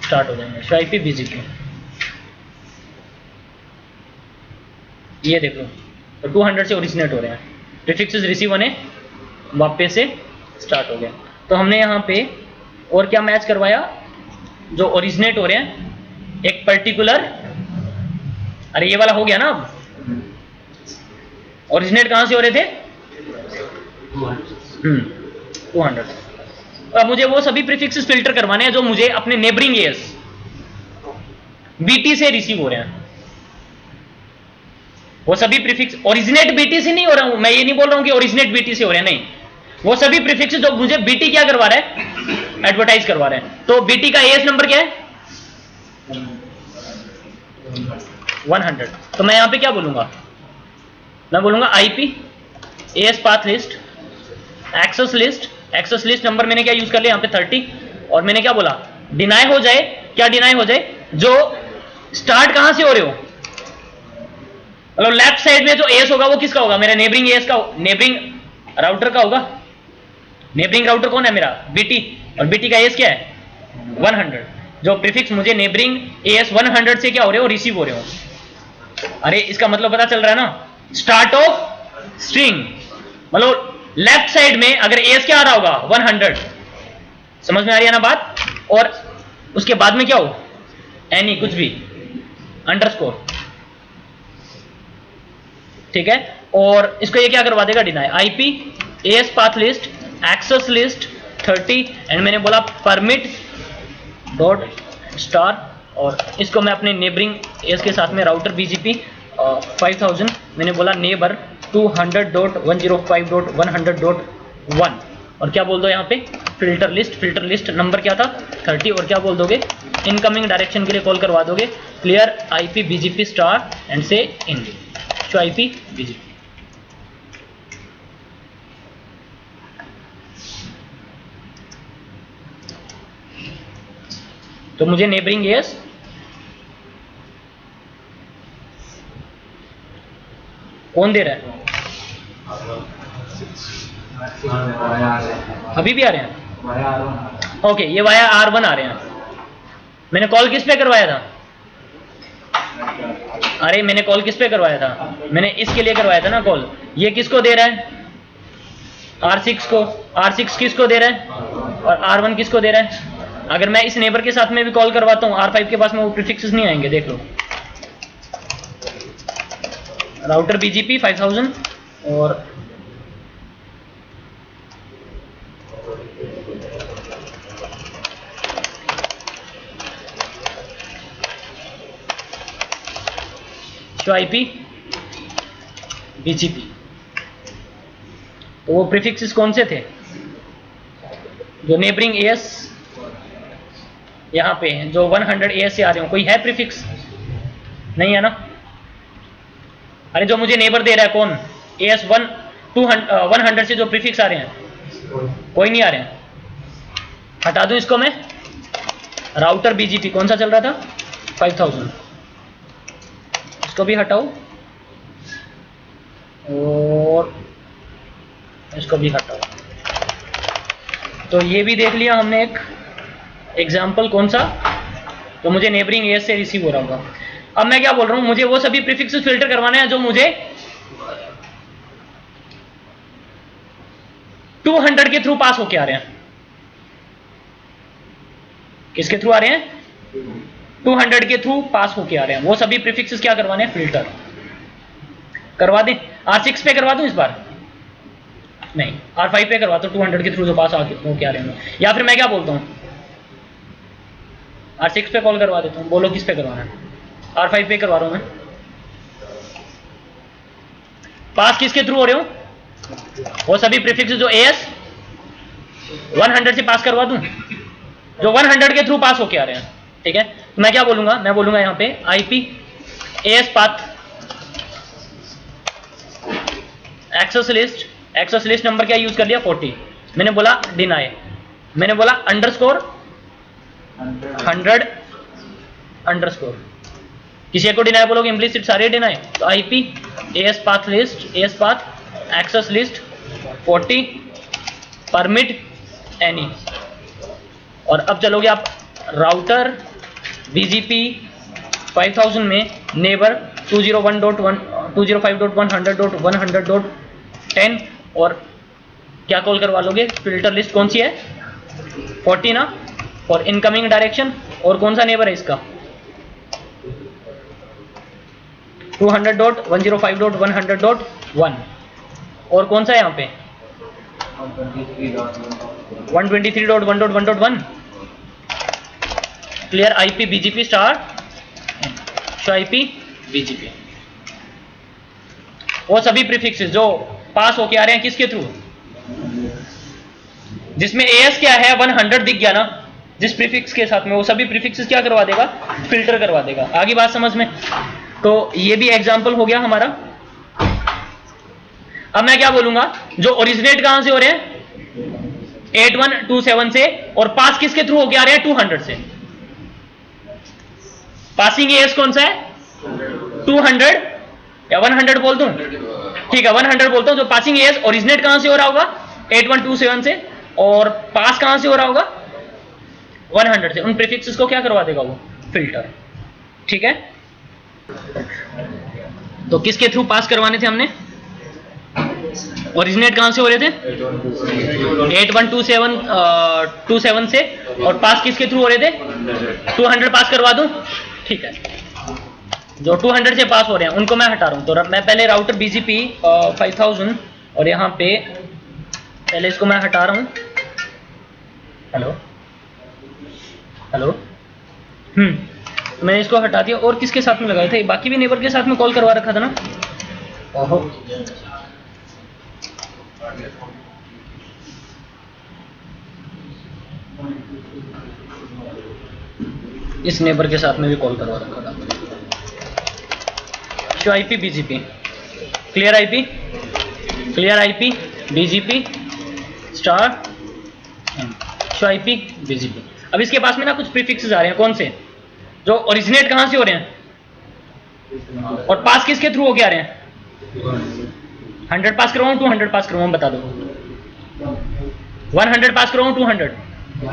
स्टार्ट हो जाएंगे। शो आईपी बीजीपी, ये देखो तो 200 से ओरिजिनेट हो रहे हैं, प्रीफिक्सेस रिसीव होने वापस से स्टार्ट हो गया। तो हमने यहाँ पे और क्या मैच करवाया, जो ओरिजिनेट हो रहे हैं एक पर्टिकुलर, अरे ये वाला हो गया ना, अब ओरिजिनेट कहां से हो रहे थे 200। अब मुझे वो सभी प्रीफिक्सेस फिल्टर करवाने हैं जो मुझे अपने नेबरिंग एएस बीटी से रिसीव हो रहे हैं, वो सभी प्रीफिक्स ओरिजिनेट बीटी से नहीं हो रहा हूं मैं, ये नहीं बोल रहा हूं कि ओरिजिनेट बीटी से हो रहे हैं, नहीं, वो सभी प्रीफिक्स जो मुझे बीटी क्या करवा रहा है एडवर्टाइज करवा रहे हैं। तो बीटी का एएस नंबर क्या है 100, तो मैं यहां पे क्या बोलूंगा, मैं बोलूंगा IP AS path list access list number मैंने क्या यूज कर लिया यहां पे 30, और मैंने क्या बोला डिनाई हो जाए, क्या डिनाई हो जाए, जो स्टार्ट कहां से हो रहे हो, मतलब लेफ्ट साइड में जो एएस होगा वो किसका होगा, मेरा नेबरिंग एएस का, नेबरिंग राउटर का होगा। नेबरिंग राउटर कौन है मेरा बीटी, और बीटी का एएस क्या है 100, जो प्रीफिक्स मुझे नेबरिंग एएस 100 से क्या हो रहे हो रिसीव हो रहे हो। अरे इसका मतलब पता चल रहा है ना, स्टार्ट ऑफ स्ट्रिंग, मतलब लेफ्ट साइड में अगर एएस क्या आ रहा होगा 100, समझ में आ रही है ना बात, और उसके बाद में क्या हो एनी कुछ भी अंडरस्कोर, ठीक है। और इसको ये क्या करवा देगा, deny. IP AS path list access list 30 and मैंने बोला परमिट डॉट स्टार, और इसको मैं अपने नेबरिंग एएस के साथ में राउटर बीजीपी 5000 मैंने बोला नेबर 200.105.100.1 और क्या बोल दो यहाँ पे फिल्टर लिस्ट नंबर क्या था 30 और क्या बोल दोगे इनकमिंग डायरेक्शन के लिए कॉल करवा दोगे clear IP BGP star and से इन शो आईपी बीजीपी। तो मुझे नेबरिंग एएस कौन दे रहा है, अभी भी आ रहे हैं, ओके ये वाया R1 आ रहे हैं। मैंने कॉल किस पे करवाया था, अरे मैंने कॉल किस पे करवाया था, मैंने इसके लिए करवाया था ना कॉल। ये किसको दे रहा है R6 को, R6 किसको दे रहा है और R1 किसको दे रहा है। अगर मैं इस नेबर के साथ में भी कॉल करवाता हूँ R5 के पास में वो प्रीफिक्सेस नहीं आएंगे, देख लो। राउटर बीजीपी 5000 और शो आईपी बीजीपी। तो वो प्रीफिक्सेस कौन से थे जो नेबरिंग एएस यहां पे हैं, जो 100 एएस से आ रहे हो, कोई है प्रीफिक्स नहीं है ना। अरे जो मुझे नेबर दे रहा है कौन एएस 100 से जो प्रीफिक्स आ रहे हैं कोई नहीं आ रहे हैं, हटा दूं इसको मैं। राउटर बीजीपी कौन सा चल रहा था 5000, इसको भी हटाओ और इसको भी हटाओ। तो ये भी देख लिया हमने एक एग्जाम्पल कौन सा, तो मुझे नेबरिंग एएस से रिसीव हो रहा होगा। अब मैं क्या बोल रहा हूं, मुझे वो सभी प्रीफिक्सेस फिल्टर करवाने हैं जो मुझे 200 के थ्रू पास होके आ रहे हैं। किसके थ्रू आ रहे हैं 200 के थ्रू पास होके आ रहे हैं, वो सभी प्रीफिक्सेस क्या करवाने हैं फिल्टर करवा दें। R6 पे करवा दूं इस बार, नहीं R5 पे करवा दो 200 के थ्रू जो पास होके आ रहे हैं। या फिर मैं क्या बोलता हूं R6 पे कॉल करवा देता हूं, बोलो किस पे करवाना है, R5 पे करवा रहा हूं मैं। पास किसके थ्रू हो रहे हो, वो सभी प्रीफिक्स जो एएस 100 से पास करवा दूं जो 100 के थ्रू पास होके आ रहे हैं, ठीक है। तो मैं क्या बोलूंगा, मैं बोलूंगा यहां पे IP AS path access list number क्या यूज कर लिया 40, मैंने बोला डिनाई, मैंने बोला अंडरस्कोर 100 अंडरस्कोर, किसी एक को डिनाई बोलोगे इम्प्लिसिट सारे डिनाई। तो IP AS path list AS path access list 40 permit any. और अब चलोगे आप राउटर बीजीपी 5000 में नेबर 205.100.100.10 और क्या कॉल करवा लोगे फिल्टर लिस्ट कौन सी है 40 ना, और इनकमिंग डायरेक्शन, और कौन सा नेबर है इसका 200.105.100.1 और कौन सा है यहाँ पे 123.1.1.1 clear IP BGP star show IP BGP. वो सभी प्रीफिक्सेस जो पास होके आ रहे हैं किसके थ्रू, जिसमें एएस क्या है 100 दिख गया ना जिस प्रीफिक्स के साथ में, वो सभी प्रीफिक्सेस क्या करवा देगा फिल्टर करवा देगा। आगे बात समझ में। तो ये भी एग्जांपल हो गया हमारा। अब मैं क्या बोलूंगा, जो ओरिजिनेट कहां से हो रहे हैं 8127 से, और पास किसके थ्रू होके आ रहे हैं 200 से। पासिंग एएस कौन सा है 200 या 100 बोल दूं, ठीक है 100 बोलता हूं। जो पासिंग एएस ओरिजिनेट कहां से हो रहा होगा 8127 से, और पास कहां से हो रहा होगा 100 से। उन प्रीफिक्सेस को क्या करवा देगा वो फिल्टर, ठीक है। तो किसके थ्रू पास करवाने थे हमने, ओरिजिनेट कहां से हो रहे थे 8127 से, और पास किसके थ्रू हो रहे थे 200 पास करवा दूं, ठीक है। जो 200 से पास हो रहे हैं उनको मैं हटा रहा हूँ। तो मैं पहले राउटर BGP 5000 और यहाँ पे पहले इसको मैं हटा रहा हूँ। हेलो हेलो मैंने इसको हटा दिया। और किसके साथ में लगाया था? बाकी भी नेबर के साथ में कॉल करवा रखा था ना। ओहो, इस नेबर के साथ में भी कॉल करवा रखा था। Show IP BGP clear, IP clear, IP BGP star show IP BGP। अब इसके पास में ना कुछ प्रीफिक्सेस आ रहे हैं। कौन से? जो ओरिजिनेट कहां से हो रहे हैं और पास किसके थ्रू होके आ रहे हैं? 100 पास करवाऊं 200 पास करवाऊं? बता दो। 100 पास करवाऊं 200?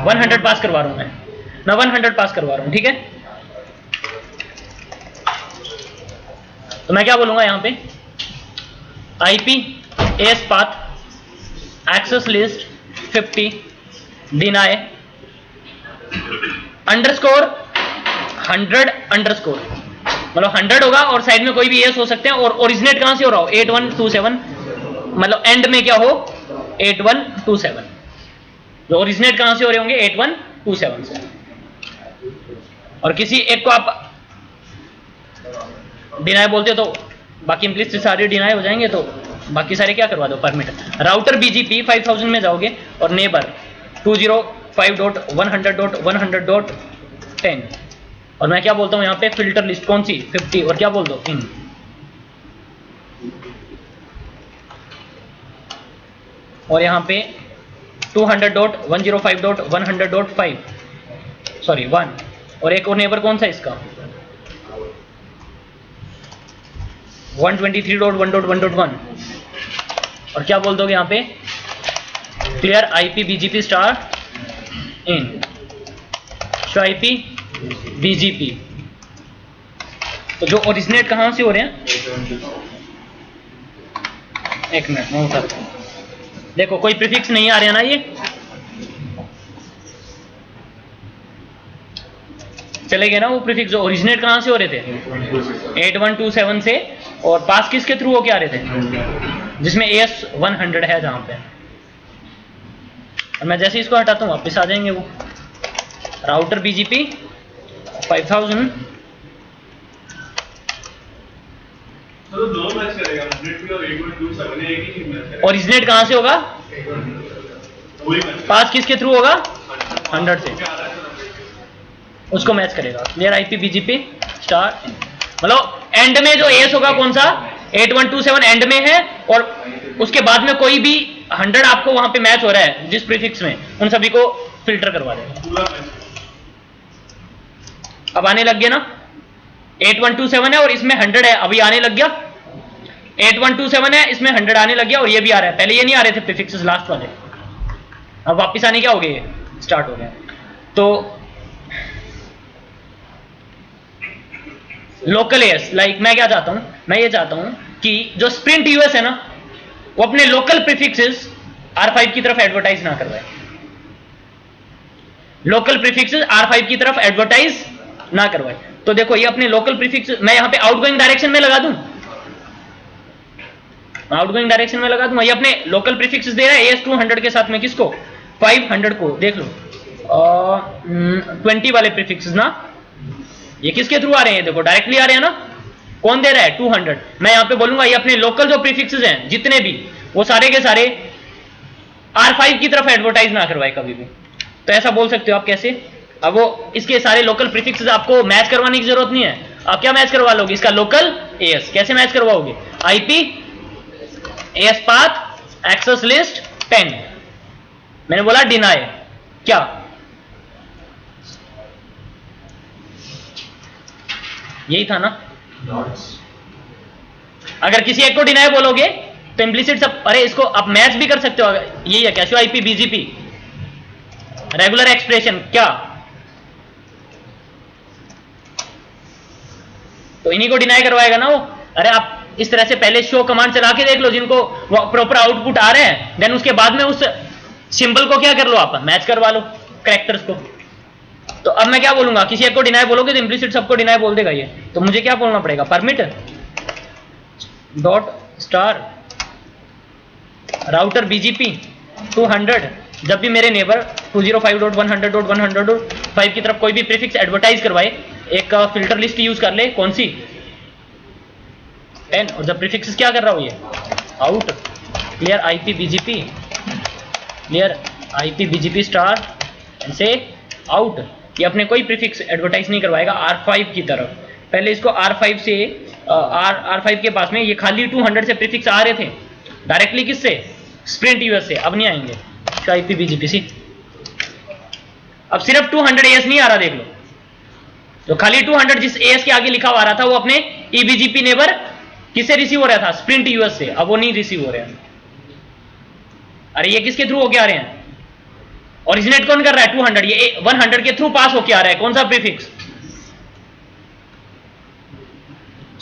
100 पास करवा रहा हूं मैं 100 पास करवा रहा हूं। ठीक है, तो मैं क्या बोलूंगा यहाँ पे? IP AS path access list 50 deny underscore 100 underscore, मतलब 100 होगा और साइड में कोई भी एस हो सकते हैं। और ओरिजिनेट कहां से हो रहा हो? 8127, मतलब एंड में क्या हो? 8127। जो ओरिजिनेट कहां से हो रहे होंगे? 8127 से। और किसी एक को आप डिनाई बोलते हो तो बाकी इम्प्लिसिट सारे डिनाई हो जाएंगे, तो बाकी सारे क्या करवा दो? परमिट। राउटर BGP 5000 में जाओगे और नेबर 205.100.100.10 और मैं क्या बोलता हूं यहाँ पे? फिल्टर लिस्ट कौन सी? 50 और क्या बोल दो? इन। और यहाँ पे 200.105.100.5 सॉरी 1 और एक और नेबर कौन सा इसका? 123.1.1.1 और क्या बोल दोगे यहाँ पे? Clear IP BGP star in show IP BGP। तो जो ओरिजिनेट कहां से हो रहे हैं? एक मिनट मैं उठाता हूं। देखो कोई प्रीफिक्स नहीं आ रहे हैं ना, ये चले गए ना वो प्रीफिक्स। जो ओरिजिनेट कहां से हो रहे थे? 8127 से। और पास किसके थ्रू होके आ रहे थे? जिसमें AS 100 है जहां पे। और मैं जैसे इसको हटाता हूं वापस आ जाएंगे वो। राउटर BGP 5000 ओरिजिनेट कहां से होगा? पास किसके थ्रू होगा? 100 से, उसको मैच करेगा। क्लियर IP BGP स्टार, मतलब एंड में जो एस होगा कौन सा? 8127 एंड में है और उसके बाद में कोई भी 100 आपको वहां पे मैच हो रहा है जिस प्रीफिक्स में, उन सभी को फिल्टर करवा देगा। अब आने लग गया ना? 8127 है और इसमें 100 है, अभी आने लग गया। 8127 है, इसमें 100 आने लग गया और ये भी आ रहा है। पहले ये नहीं आ रहे थे प्रीफिक्सेस लास्ट वाले, अब वापस आने क्या हो गए? स्टार्ट हो गया। तो लोकल एस, लाइक मैं क्या चाहता हूं? मैं ये चाहता हूं कि जो स्प्रिंट यूएस है ना, वो अपने लोकल प्रीफिक्सेस R5 की तरफ एडवर्टाइज ना करवाए। लोकल प्रीफिक्सेस R5 की तरफ एडवर्टाइज ना करवाए। तो देखो ये अपने लोकल प्रीफिक्स मैं यहां पे आउटगोइंग डायरेक्शन में लगा दूं, आउटगोइंग डायरेक्शन में लगा दूं। ये अपने लोकल प्रीफिक्सेस दे रहा है AS 200 के साथ में। किसको? 500 को। देख लो 20 वाले प्रीफिक्सेस ना, ये किसके थ्रू आ रहे हैं? देखो डायरेक्टली आ रहे हैं ना। कौन दे रहा है? 200। मैं यहां पे बोलूंगा ये अपने लोकल जो प्रीफिक्सेस हैं जितने भी, वो सारे के सारे R5 की तरफ एडवर्टाइज ना करवाए कभी भी। तो ऐसा बोल सकते हो आप। कैसे? अब वो इसके सारे लोकल प्रीफिक्सेस आपको मैच करवाने की जरूरत नहीं है। आप क्या मैच करवा लोगे? इसका लोकल एस। कैसे मैच करवाओगे? IP AS path access list 10। मैंने बोला डिनाई, क्या यही था ना? अगर किसी एक को डिनाई बोलोगे तो इम्प्लिसिट सब, अरे इसको आप मैच भी कर सकते हो। यही है क्या? Show IP BGP regular expression, क्या? तो इन्हीं को डिनाई करवाएगा ना वो। अरे आप इस तरह से पहले शो कमांड चला के देख लो जिनको प्रॉपर आउटपुट आ रहे हैं, देन उसके बाद में उस सिंबल को क्या कर लो? आप मैच करवा लो, कैरेक्टर्स को। तो अब मैं क्या बोलूंगा, किसी एक को डिनाई बोलोगे तो इम्प्लिसिट सबको डिनाई बोल देगा ये, तो मुझे क्या बोलना पड़ेगा, permit dot star router BGP 200, जब भी मेरे नेबर 205.100.100.5 की तरफ कोई भी प्रीफिक्स एडवर्टाइज करवाए, एक फिल्टर लिस्ट यूज कर ले, कौन सी 10, और जब प्रीफिक्स क्या कर रहा हूं ये out clear IP BGP star and से आउट, ये अपने कोई प्रीफिक्स एडवर्टाइज नहीं करवाएगा R5 की तरफ। पहले इसको R5 से R5 के पास में ये खाली 200 से प्रीफिक्स आ रहे थे डायरेक्टली, किससे, स्प्रिंट यूएस से, अब नहीं आएंगे आईपी बीजीपी सी। अब सिर्फ 200 एएस नहीं आ रहा, देख लो, तो खाली 200 जिस एएस के आगे लिखा हुआ आ रहा था वो अपने ईबीजीपी नेबर किससे रिसीव हो रहा था, स्प्रिंट यूएस से, अब वो नहीं रिसीव हो रहे हैं। अरे ये किसके थ्रू होके आ रहे हैं, ओरिजिनेट कौन कर रहा है 200, ये 100 के थ्रू पास होके आ रहा है, कौन सा प्रीफिक्स,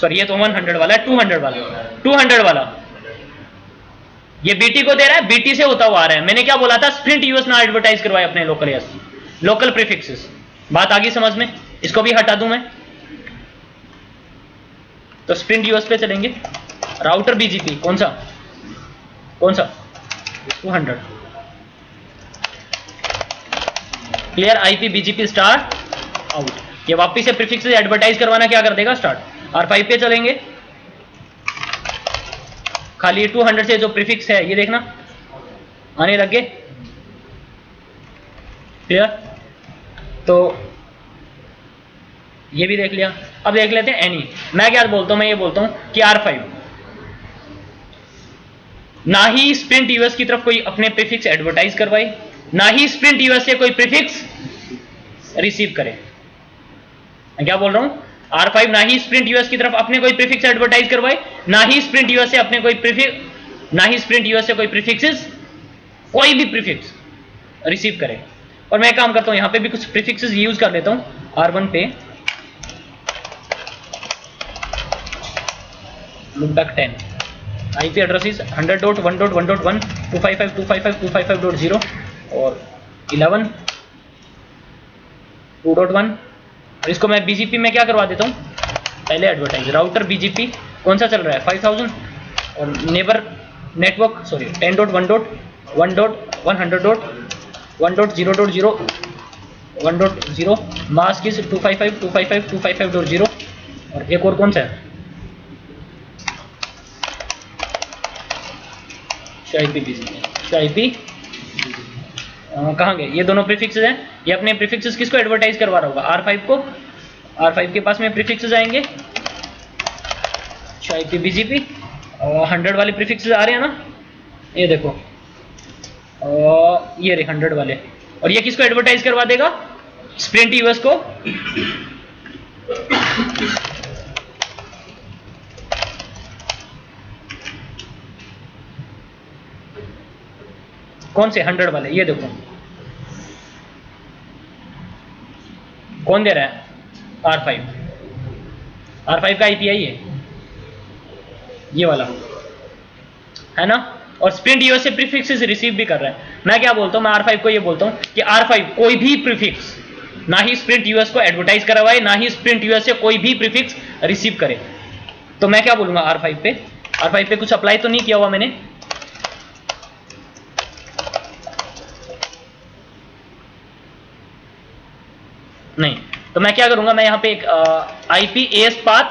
सॉरी ये तो 100 वाला है, 200 वाला ये बीटी को दे रहा है, बीटी से होता हुआ आ रहा है। मैंने क्या बोला था, स्प्रिंट यूएस ना एडवर्टाइज करवाए अपने लोकल एएस, लोकल प्रीफिक्सेस। बात आ गई समझ में, इसको भी हटा दूं मैं, तो स्प्रिंट यूएस पे चलेंगे, राउटर बीजीपी कौन सा 200 clear IP BGP star out, ये वापिस से प्रीफिक्सेस एडवर्टाइज करवाना क्या कर देगा स्टार्ट। R5 पे चलेंगे, खाली 200 से जो प्रीफिक्स है ये देखना आने लग गए, क्लियर, तो ये भी देख लिया। अब देख लेते हैं एनी, मैं क्या बोलता हूं, मैं ये बोलता हूं कि R5 ना ही स्प्रिंट यूएस की तरफ कोई अपने प्रीफिक्स एडवर्टाइज करवाए, ना ही स्प्रिंट यूएस से कोई प्रीफिक्स रिसीव करे। मैं क्या बोल रहा हूं, R5 ना ही स्प्रिंट यूएस की तरफ अपने कोई प्रीफिक्स एडवर्टाइज करवाए, ना ही स्प्रिंट यूएस से अपने कोई प्रीफिक्स, ना ही स्प्रिंट यूएस से कोई प्रीफिक्सेस, कोई भी प्रीफिक्स रिसीव करे। और मैं काम करता हूं यहां पे भी कुछ प्रीफिक्सेस यूज कर लेता हूं R1 पे, लुक बैक 10 आईपी एड्रेसेस 100.1.1.1 255.255.255.0 और 11 2.1, और इसको मैं बीजीपी में क्या करवा देता हूं, पहले एडवर्टाइज राउटर बीजीपी कौन सा चल रहा है 5000, और neighbour network sorry 10.1.1.1.1.0.0 mask is 255.255.255.0, और एक और कौन सा है आईपी कहाँ गए, ये दोनों प्रीफिक्सेस हैं, ये अपने प्रीफिक्सेस किसको एडवर्टाइज करवा रहा होगा, R5 को। R5 के पास में प्रीफिक्सेस आएंगे आईपी बीजीपी, 100 वाले प्रीफिक्सेस आ रहे हैं ना, ये देखो, ये रहे 100 वाले, और ये किसको एडवर्टाइज करवा देगा, स्प्रिंट यूएस को। कौन से 100 वाले, ये देखो कौन दे रहा है, R5 का आईपीआई है ये वाला, है ना, और स्प्रिंट यूएस से प्रीफिक्सेस रिसीव भी कर रहा है। मैं क्या बोलता हूं, मैं R5 को ये बोलता हूं कि R5 कोई भी प्रीफिक्स ना ही स्प्रिंट यूएस को एडवर्टाइज करवाए, ना ही स्प्रिंट यूएस से कोई भी प्रीफिक्स रिसीव करे। तो मैं क्या बोलूंगा R5 पे कुछ अप्लाई तो नहीं किया हुआ मैंने, नहीं, तो मैं क्या करूंगा, मैं यहां पे एक IP AS path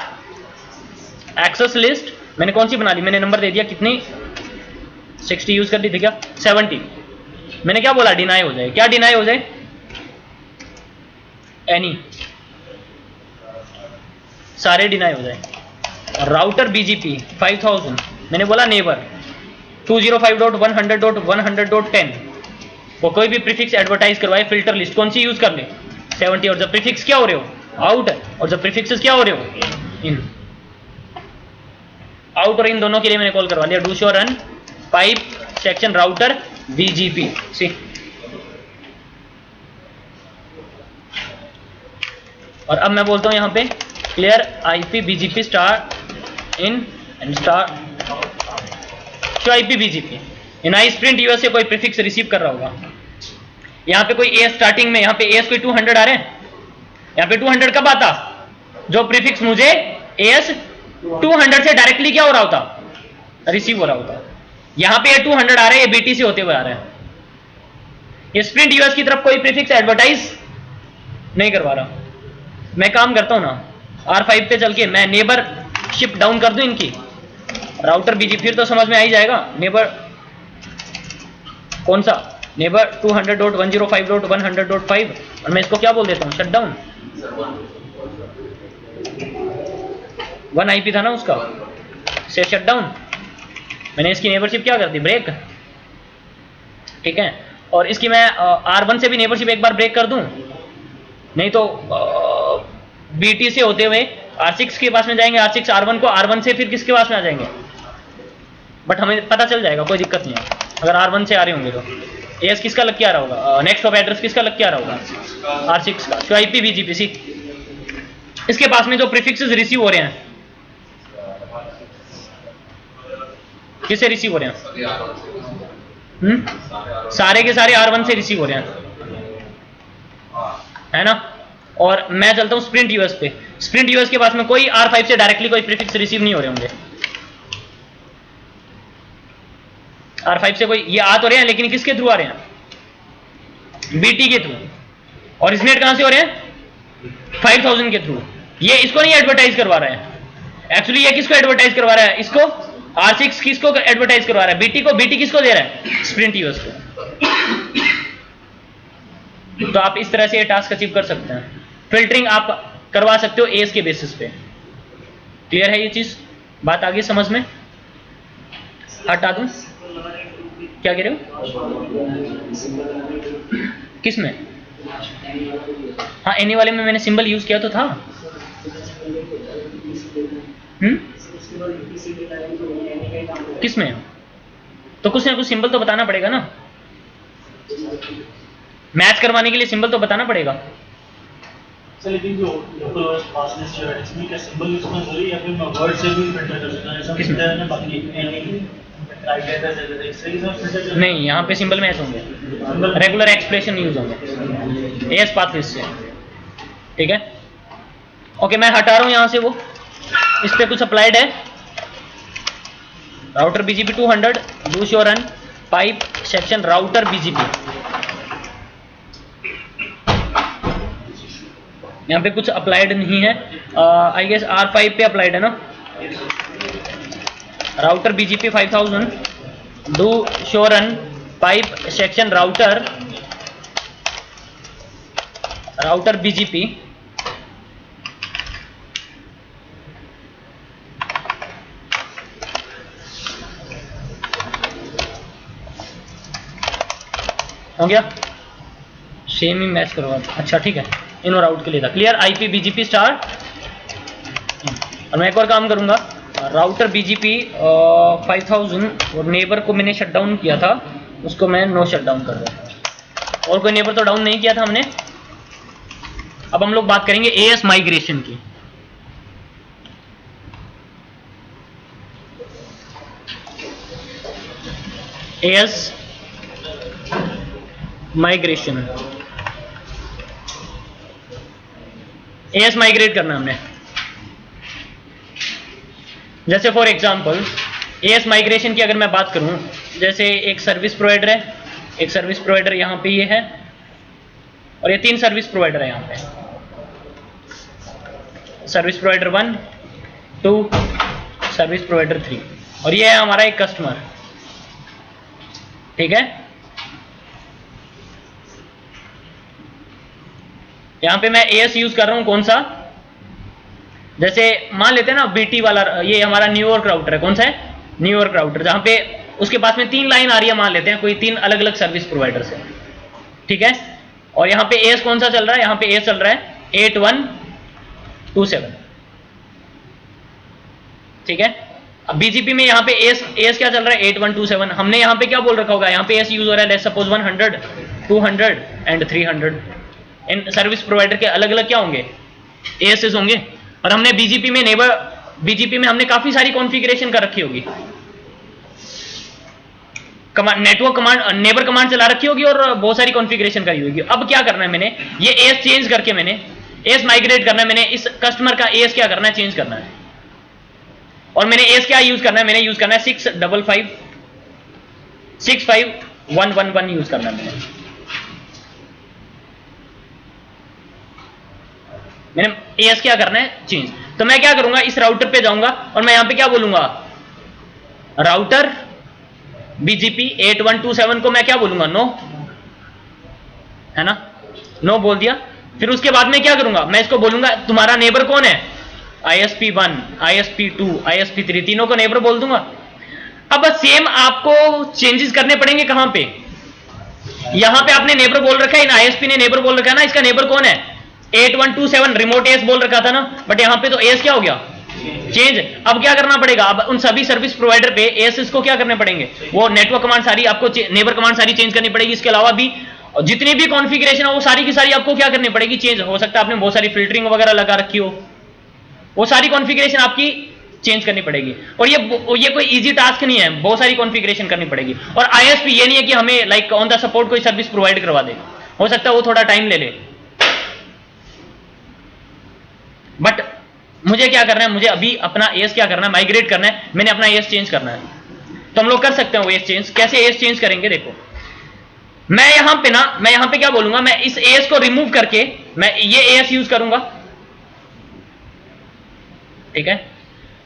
access list मैंने कौन सी बना ली, मैंने नंबर दे दिया कितनी 60 यूज कर ली थी क्या 70, मैंने क्या बोला डिनाई हो जाए, क्या डिनाई हो जाए, एनी, सारे डिनाई हो जाए। और राउटर बीजीपी 5000 मैंने बोला नेबर 205.100.100.10 वो कोई भी प्रीफिक्स एडवर्टाइज करवाए, फिल्टर लिस्ट कौन सी यूज कर ले 70, और जब प्रीफिक्स क्या हो रहे हो आउट, और जब प्रीफिक्सेस क्या हो रहे हो इन, आउट और इन दोनों के लिए मैंने कॉल करवा लिया do show run pipe section router BGP C. और अब मैं बोलता हूं यहां पे clear IP BGP star in and star show IP BGP in I sprint US से कोई प्रीफिक्स रिसीव कर रहा होगा। यहां पे कोई एएस स्टार्टिंग में, यहां पे एएस कोई 200 आ रहे हैं, यहाँ पे 200 कब आता, जो प्रीफिक्स मुझे एएस 200 से डायरेक्टली क्या हो रहा होता, रिसीव हो रहा होता। यहां पे ये 200 आ रहे हैं, ये बीटी से होते हुए आ रहे हैं। ये स्प्रिंट यूएस की तरफ कोई प्रीफिक्स एडवर्टाइज नहीं करवा रहा। मैं काम करता हूं ना, R5 पे चल के मैं नेबर शिप डाउन कर दूं इनकी, राउटर बीजी, फिर तो समझ में आ ही जाएगा। नेबर कौन सा, नेबर 200.105.100.5 और मैं इसको क्या बोल देता हूं, शट डाउन। 1 IP था ना उसका, से शट डाउन। मैंने इसकी नेबरशिप क्या कर दी, ब्रेक, ठीक है। और इसकी मैं R1 से भी नेबरशिप एक बार ब्रेक कर दूं, नहीं तो BT से होते हुए R6 के पास में जाएंगे, R6 R1 को, R1 से फिर किसके पास में आ जाएंगे, बट हमें पता चल जाएगा, कोई दिक्कत नहीं है अगर R1 से आ रहे होंगे तो। एस किसका लग के आ रहा होगा, नेक्स्ट ऑफ एड्रेस किसका लग के आ रहा होगा, R6 का। तो IP BGP इसके पास में जो प्रीफिक्सेस रिसीव हो रहे हैं, किससे रिसीव हो रहे हैं, सारे के सारे R1 से रिसीव हो रहे हैं, है ना। और मैं चलता हूं स्प्रिंट यूएस पे। स्प्रिंट यूएस के पास में कोई R5 से डायरेक्टली कोई प्रीफिक्स रिसीव नहीं हो रहे होंगे। R5 से कोई ये आ तो रहे हैं, लेकिन किसके थ्रू आ रहे हैं, BT के थ्रू। ओरिजिनेट कहां से हो रहे हैं, 5000 के थ्रू। ये इसको नहीं एडवर्टाइज करवा रहा है, एक्चुअली ये किसको एडवर्टाइज करवा रहा है, इसको R6 किसको एडवर्टाइज करवा रहा है, BT को। BT किसको दे रहा है, स्प्रिंट यूएस को। तो आप इस तरह से ये टास्क अचीव कर सकते हैं। फिल्टरिंग आप करवा सकते हो एस के बेसिस पे। क्लियर है ये चीज, बात आगे समझ में। हटा दूं, क्या कह रहे हो, किस में, हाँ एनी वाले में मैंने सिंबल यूज किया तो था। किस में, तो कुछ ना कुछ सिंबल तो बताना पड़ेगा ना, मैच करवाने के लिए सिंबल तो बताना पड़ेगा। लेकिन जो लोकल फास्टनेस जो है इसमें क्या सिंबल यूज करना जरूरी है या फिर मैं वर्ड से भी फिल्टर कर सकता हूं, ऐसा किसमें है ना, बाकी नहीं, यहाँ पे सिंबल मैच होंगे, रेगुलर एक्सप्रेशन यूज होंगे एस पाथ से, ठीक है। ओके, मैं हटा रहा हूं यहां से वो, इस पे कुछ अप्लाइड है। Router BGP 200 do show run pipe section router BGP, यहाँ पे कुछ अप्लाइड नहीं है, आई गेस R5 पे अप्लाइड है ना। Router BGP 5000 do show run pipe section router BGP, हो गया, सेम ही मैच करवा। अच्छा ठीक है, इनो राउट के लिए था क्लियर। IP BGP स्टार, और मैं एक और काम करूंगा, राउटर BGP 5000 और नेबर को मैंने शट डाउन किया था, उसको मैं नो शट डाउन कर दूं। और कोई नेबर तो डाउन नहीं किया था हमने। अब हम लोग बात करेंगे AS माइग्रेशन की। AS माइग्रेशन, AS माइग्रेट करना हमने। जैसे फॉर एग्जांपल AS माइग्रेशन की अगर मैं बात करूं, जैसे एक सर्विस प्रोवाइडर है, एक सर्विस प्रोवाइडर यहां पे ये है, और ये 3 सर्विस प्रोवाइडर है यहां पे, सर्विस प्रोवाइडर 1, 2, सर्विस प्रोवाइडर 3, और ये है हमारा एक कस्टमर, ठीक है। यहां पे मैं AS यूज कर रहा हूं, कौन सा, जैसे मान लेते हैं ना BT वाला, ये हमारा न्यूयॉर्क राउटर है, कौन सा है, न्यूयॉर्क राउटर, जहां पे उसके पास में 3 लाइन आ रही है, मान लेते हैं कोई 3 अलग अलग सर्विस प्रोवाइडर से, ठीक है। और यहां पे AS कौन सा चल रहा है, यहां पे AS चल रहा है 8127, ठीक है। अब BGP में यहां पे AS क्या चल रहा है, 8127। हमने यहां पे क्या बोल रखा होगा, यहां पे AS यूज हो रहा है, let's suppose 100, 200 and 300। In service provider के अलग अलग क्या होंगे, AS होंगे। और हमने BGP में हमने काफी सारी कॉन्फ़िगरेशन कर रखी होगी, command, network command, neighbour command चला रखी होगी और बहुत सारी कॉन्फ़िगरेशन करी होगी। अब क्या करना है, मैंने ये AS चेंज करके मैंने एस माइग्रेट करना है, मैंने इस कस्टमर का एस क्या करना है, चेंज करना है। और मैंने एस क्या यूज करना है, मैंने यूज करना है 655 यूज करना है मैंने एस क्या करना है, चेंज। तो मैं क्या करूंगा, इस राउटर पे जाऊंगा और मैं यहां पे क्या बोलूंगा, राउटर बीजीपी 8127 को मैं क्या बोलूंगा, नो, है ना, नो बोल दिया। फिर उसके बाद में क्या करूंगा, मैं इसको बोलूंगा तुम्हारा नेबर कौन है, ISP1, ISP2, ISP3, तीनों को नेबर बोल दूंगा। अब सेम आपको चेंजेस करने पड़ेंगे कहां पे, यहां पे आपने नेबर बोल रखा है, इन ISP ने नेबर बोल रखा है ना, इसका नेबर कौन है 8127, रिमोट एस बोल रखा था ना, बट यहां पे तो एस क्या हो गया, चेंज। अब क्या करना पड़ेगा, अब उन सभी सर्विस प्रोवाइडर पे एस को क्या करने पड़ेंगे, वो नेटवर्क कमांड सारी आपको, नेबर कमांड सारी चेंज करनी पड़ेगी। इसके अलावा भी जितनी भी कॉन्फ़िगरेशन है वो सारी की सारी आपको क्या करनी पड़ेगी, चेंज। हो सकता है आपने बहुत सारी फिल्टरिंग वगैरह लगा रखी हो, वो सारी कॉन्फ़िगरेशन आपकी चेंज करनी पड़ेगी। और ये कोई इजी टास्क नहीं है, बहुत सारी कॉन्फ़िगरेशन करनी पड़ेगी। और ISP ये नहीं है कि हमें लाइक ऑन द सपोर्ट कोई सर्विस प्रोवाइड करवा दे, हो सकता है वो थोड़ा टाइम ले ले, बट मुझे क्या करना है, मुझे अभी अपना एस क्या करना है, माइग्रेट करना है, मैंने अपना एस चेंज करना है। तो हम लोग कर सकते हैं वो एस चेंज। कैसे एस चेंज करेंगे, देखो मैं यहां पे क्या बोलूंगा, मैं इस एस को रिमूव करके मैं ये एस यूज करूंगा, ठीक है।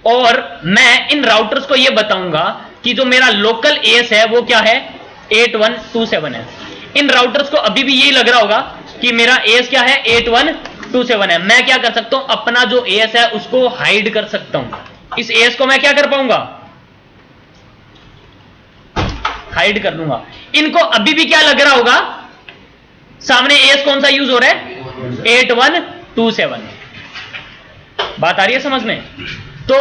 और मैं इन राउटर्स को ये बताऊंगा कि जो मेरा लोकल एस है वो क्या है, 8127 है। इन राउटर्स को अभी भी यही लग रहा होगा कि मेरा एस क्या है, 8127 है। मैं क्या कर सकता हूं, अपना जो एस है उसको हाइड कर सकता हूं। इस एस को मैं क्या कर पाऊंगा, हाइड कर दूंगा। इनको अभी भी क्या लग रहा होगा, सामने एस कौन सा यूज हो रहा है, 8127। बात आ रही है समझ में। तो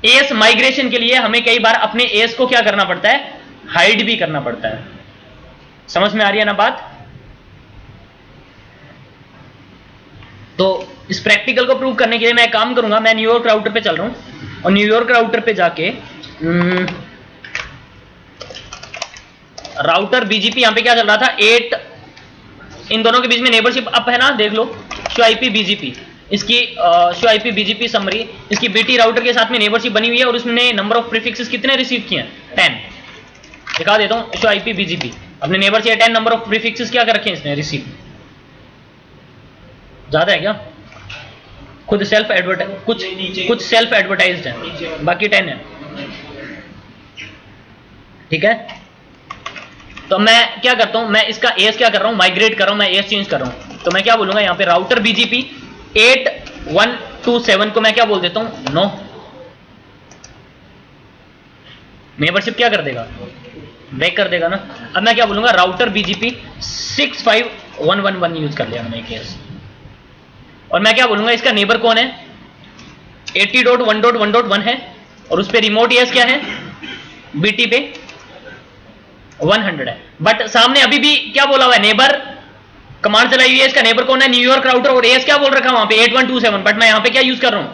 एस माइग्रेशन के लिए हमें कई बार अपने एस को क्या करना पड़ता है, हाइड भी करना पड़ता है। समझ में आ रही है ना बात। तो इस प्रैक्टिकल को प्रूव करने के लिए मैं काम करूंगा, मैं न्यूयॉर्क राउटर पे चल रहा हूं और न्यूयॉर्क राउटर पे जाके राउटर बीजीपी यहां पे क्या चल रहा था, 8, इन दोनों के बीच में नेबरशिप अप है ना, देख लो शो आईपी बीजीपी, इसकी शो आईपी बीजीपी समरी, इसकी बीटी राउटर के साथ में नेबरशिप बनी हुई है और उसने नंबर ऑफ प्रीफिक्सेस कितने रिसीव किए हैं, 10। दिखा देता हूं, शो आईपी बीजीपी अपने नेबर से 10 नंबर ऑफ प्रीफिक्सेस क्या कर रखे हैं इसने, रिसीव। ज्यादा है क्या, खुद सेल्फ एडवर्टाइज, कुछ सेल्फ एडवर्टाइज्ड है, बाकी 10 है, ठीक है। तो मैं क्या करता हूं, मैं इसका एस क्या कर रहा हूं, माइग्रेट कर रहा हूं, मैं एस चेंज कर रहा हूं। तो मैं क्या बोलूंगा यहां पे, राउटर बीजीपी 8127 को मैं क्या बोल देता हूं, नो। मेंबरशिप क्या कर देगा, ब्रेक कर देगा ना। अब मैं क्या बोलूंगा, राउटर बीजीपी 65111 यूज कर लिया मैंने केस। और मैं क्या बोलूंगा, इसका नेबर कौन है, 80.1.1.1 है और उस पे रिमोट एस क्या है, बीटी पे 100 है। बट सामने अभी भी क्या बोला हुआ है, नेबर कमांड चलाई हुई है, इसका नेबर कौन है, न्यूयॉर्क राउटर, और एस क्या बोल रखा है वहां पे 8127। बट मैं यहां पे क्या यूज कर रहा हूं,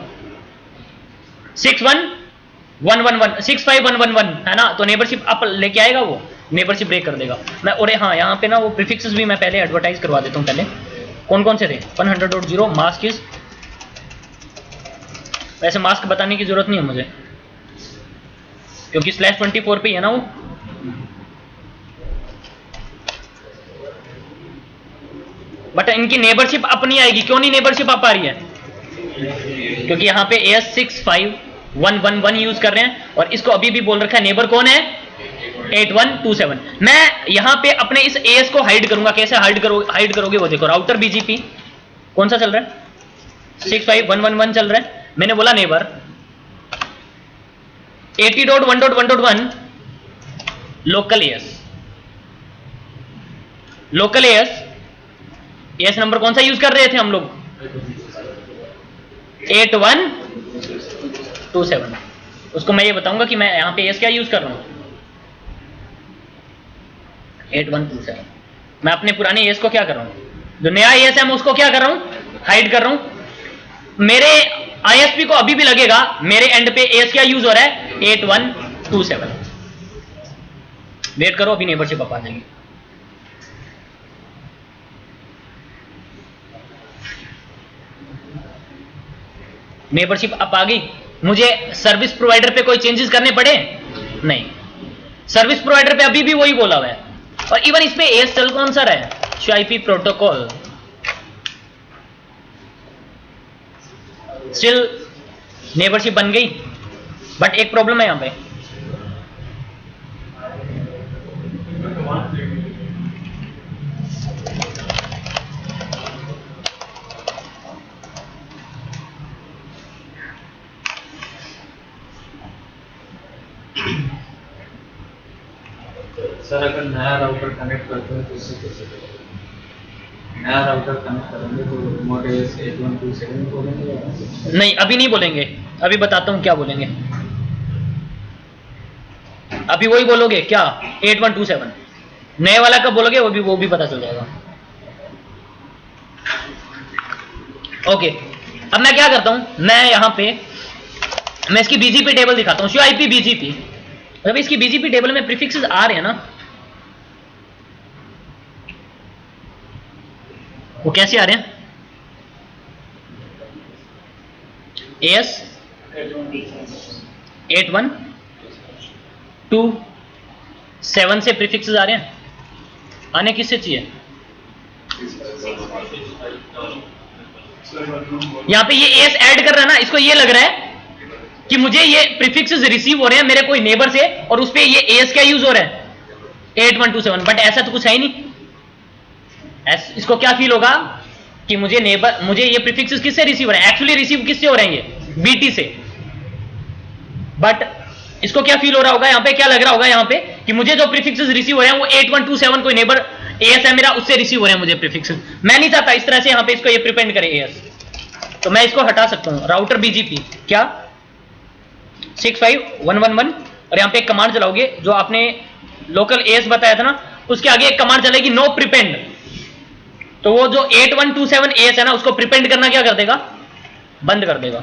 65111 है ना। तो नेबरशिप अप लेके आएगा, वो नेबरशिप ब्रेक कर देगा। मैं और हाँ यहाँ पे ना वो प्रीफिक्सेस भी मैं पहले एडवर्टाइज करवा देता हूँ। पहले कौन कौन से थे, 100.0 मास्क इज, वैसे मास्क बताने की जरूरत नहीं है मुझे क्योंकि /24 पे ही है ना वो। बट इनकी नेबरशिप अप नहीं आएगी, क्यों नहीं नेबरशिप अप आ रही है, क्योंकि यहाँ पे AS65111 यूज कर रहे हैं और इसको अभी भी बोल रखा है नेबर कौन है, 8127। मैं यहां पे अपने इस एस को हाइड करूंगा, कैसे हाइड करोगे वो देखो। राउटर बीजीपी कौन सा चल रहा है, 65111 चल रहा है। मैंने बोला नेबर 80.1.1.1 लोकल एस नंबर कौन सा यूज कर रहे थे हम लोग, 8127। उसको मैं ये बताऊंगा कि मैं यहां पे एस क्या यूज कर रहा हूं, 8127। मैं अपने पुराने एस को क्या कर रहा हूं, जो नया एस है मैं उसको क्या कर रहा हूं, हाइड कर रहा हूं। मेरे आईएसपी को अभी भी लगेगा मेरे एंड पे एस क्या यूज हो रहा है, 8127। वेट करो, अभी नेबरशिप अप आ जाएगी। नेबरशिप अप आ गई। मुझे सर्विस प्रोवाइडर पे कोई चेंजेस करने पड़े? नहीं, सर्विस प्रोवाइडर पे अभी भी वही बोला हुआ है। और इवन इसमें एयरटेल कौन सा है, आईपी प्रोटोकॉल, स्टिल नेबरशिप बन गई। बट एक प्रॉब्लम है यहां पे, सर अगर नया राउटर कनेक्ट करते हैं तो इससे कैसे करेंगे? नया राउटर कनेक्ट करेंगे तो रिमोट एएस 8127 बोलेंगे या नहीं अभी नहीं बोलेंगे, अभी बताता हूं क्या बोलेंगे। अभी वही बोलोगे क्या, 8127। नए वाला कब बोलोगे वो भी पता चल जाएगा। ओके, अब मैं क्या करता हूं, मैं यहां पे मैं इसकी बीजीपी टेबल दिखाता हूं, आईपी बीजीपी। जब इसकी बीजीपी टेबल में प्रीफिक्सेस आ रहे हैं ना, वो कैसे आ रहे हैं, एस 8127 से प्रीफिक्सेस आ रहे हैं। आने किससे चाहिए, यहां पे ये एस ऐड कर रहा है ना, इसको ये लग रहा है कि मुझे ये प्रीफिक्सेस रिसीव हो रहे हैं मेरे कोई नेबर से, और उस पे ये एस क्या यूज हो रहा है, 8127। बट ऐसा तो कुछ है ही नहीं। इसको क्या फील होगा कि मुझे ये प्रीफिक्सेस किससे रिसीव हो रहे हैं, एक्चुअली रिसीव किससे हो रहे हैं, ये बीटी से। बट इसको क्या फील हो रहा होगा, यहां पे क्या लग रहा होगा यहां पे कि मुझे जो प्रीफिक्सेस रिसीव हो रहे हैं वो 8127 कोई नेबर एएस है मेरा, उससे रिसीव हो रहे हैं मुझे प्रीफिक्सेस। मैं नहीं चाहता इस तरह से यहां पे इसको ये प्रिपेंड करे एएस, तो मैं इसको हटा सकता हूं। राउटर बीजीपी क्या 65111, और यहां पे एक कमांड चलाओगे जो आपने लोकल एएस बताया था ना, उसके आगे एक कमांड चलेगी नो प्रिपेंड। तो वो जो 8127 एएस है ना, उसको प्रिपेंड करना क्या कर देगा, बंद कर देगा।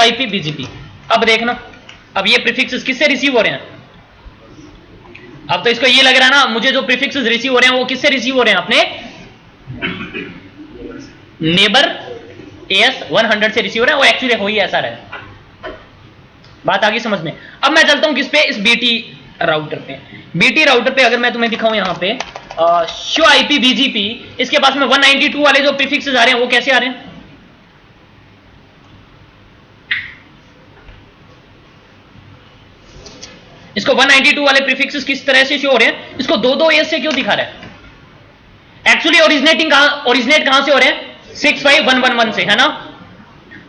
IP BGP. अब देखना, अब ये प्रीफिक्सेस किससे रिसीव हो रहे हैं, अब तो इसको ये लग रहा है ना मुझे जो प्रीफिक्सेस रिसीव हो रहे हैं वो किससे रिसीव हो रहे हैं, अपने नेबर एएस 100 से रिसीव हो रहे हैं। वो एक्चुअली हो ही ऐसा रहा, बात आ गई समझ में। अब मैं चलता हूं किस पे, इस बीटी राउटर पे। बीटी राउटर पे अगर मैं तुम्हें दिखाऊं यहां पे शो आईपी बीजीपी, इसके पास में 192 वाले जो प्रीफिक्सेस आ रहे हैं वो कैसे आ रहे हैं, इसको 192 वाले प्रीफिक्सेस किस तरह से शो हो रहे हैं, इसको दो एस से क्यों दिखा रहा है, एक्चुअली ओरिजिनेट कहां से हो रहे हैं, 65111 से, है ना।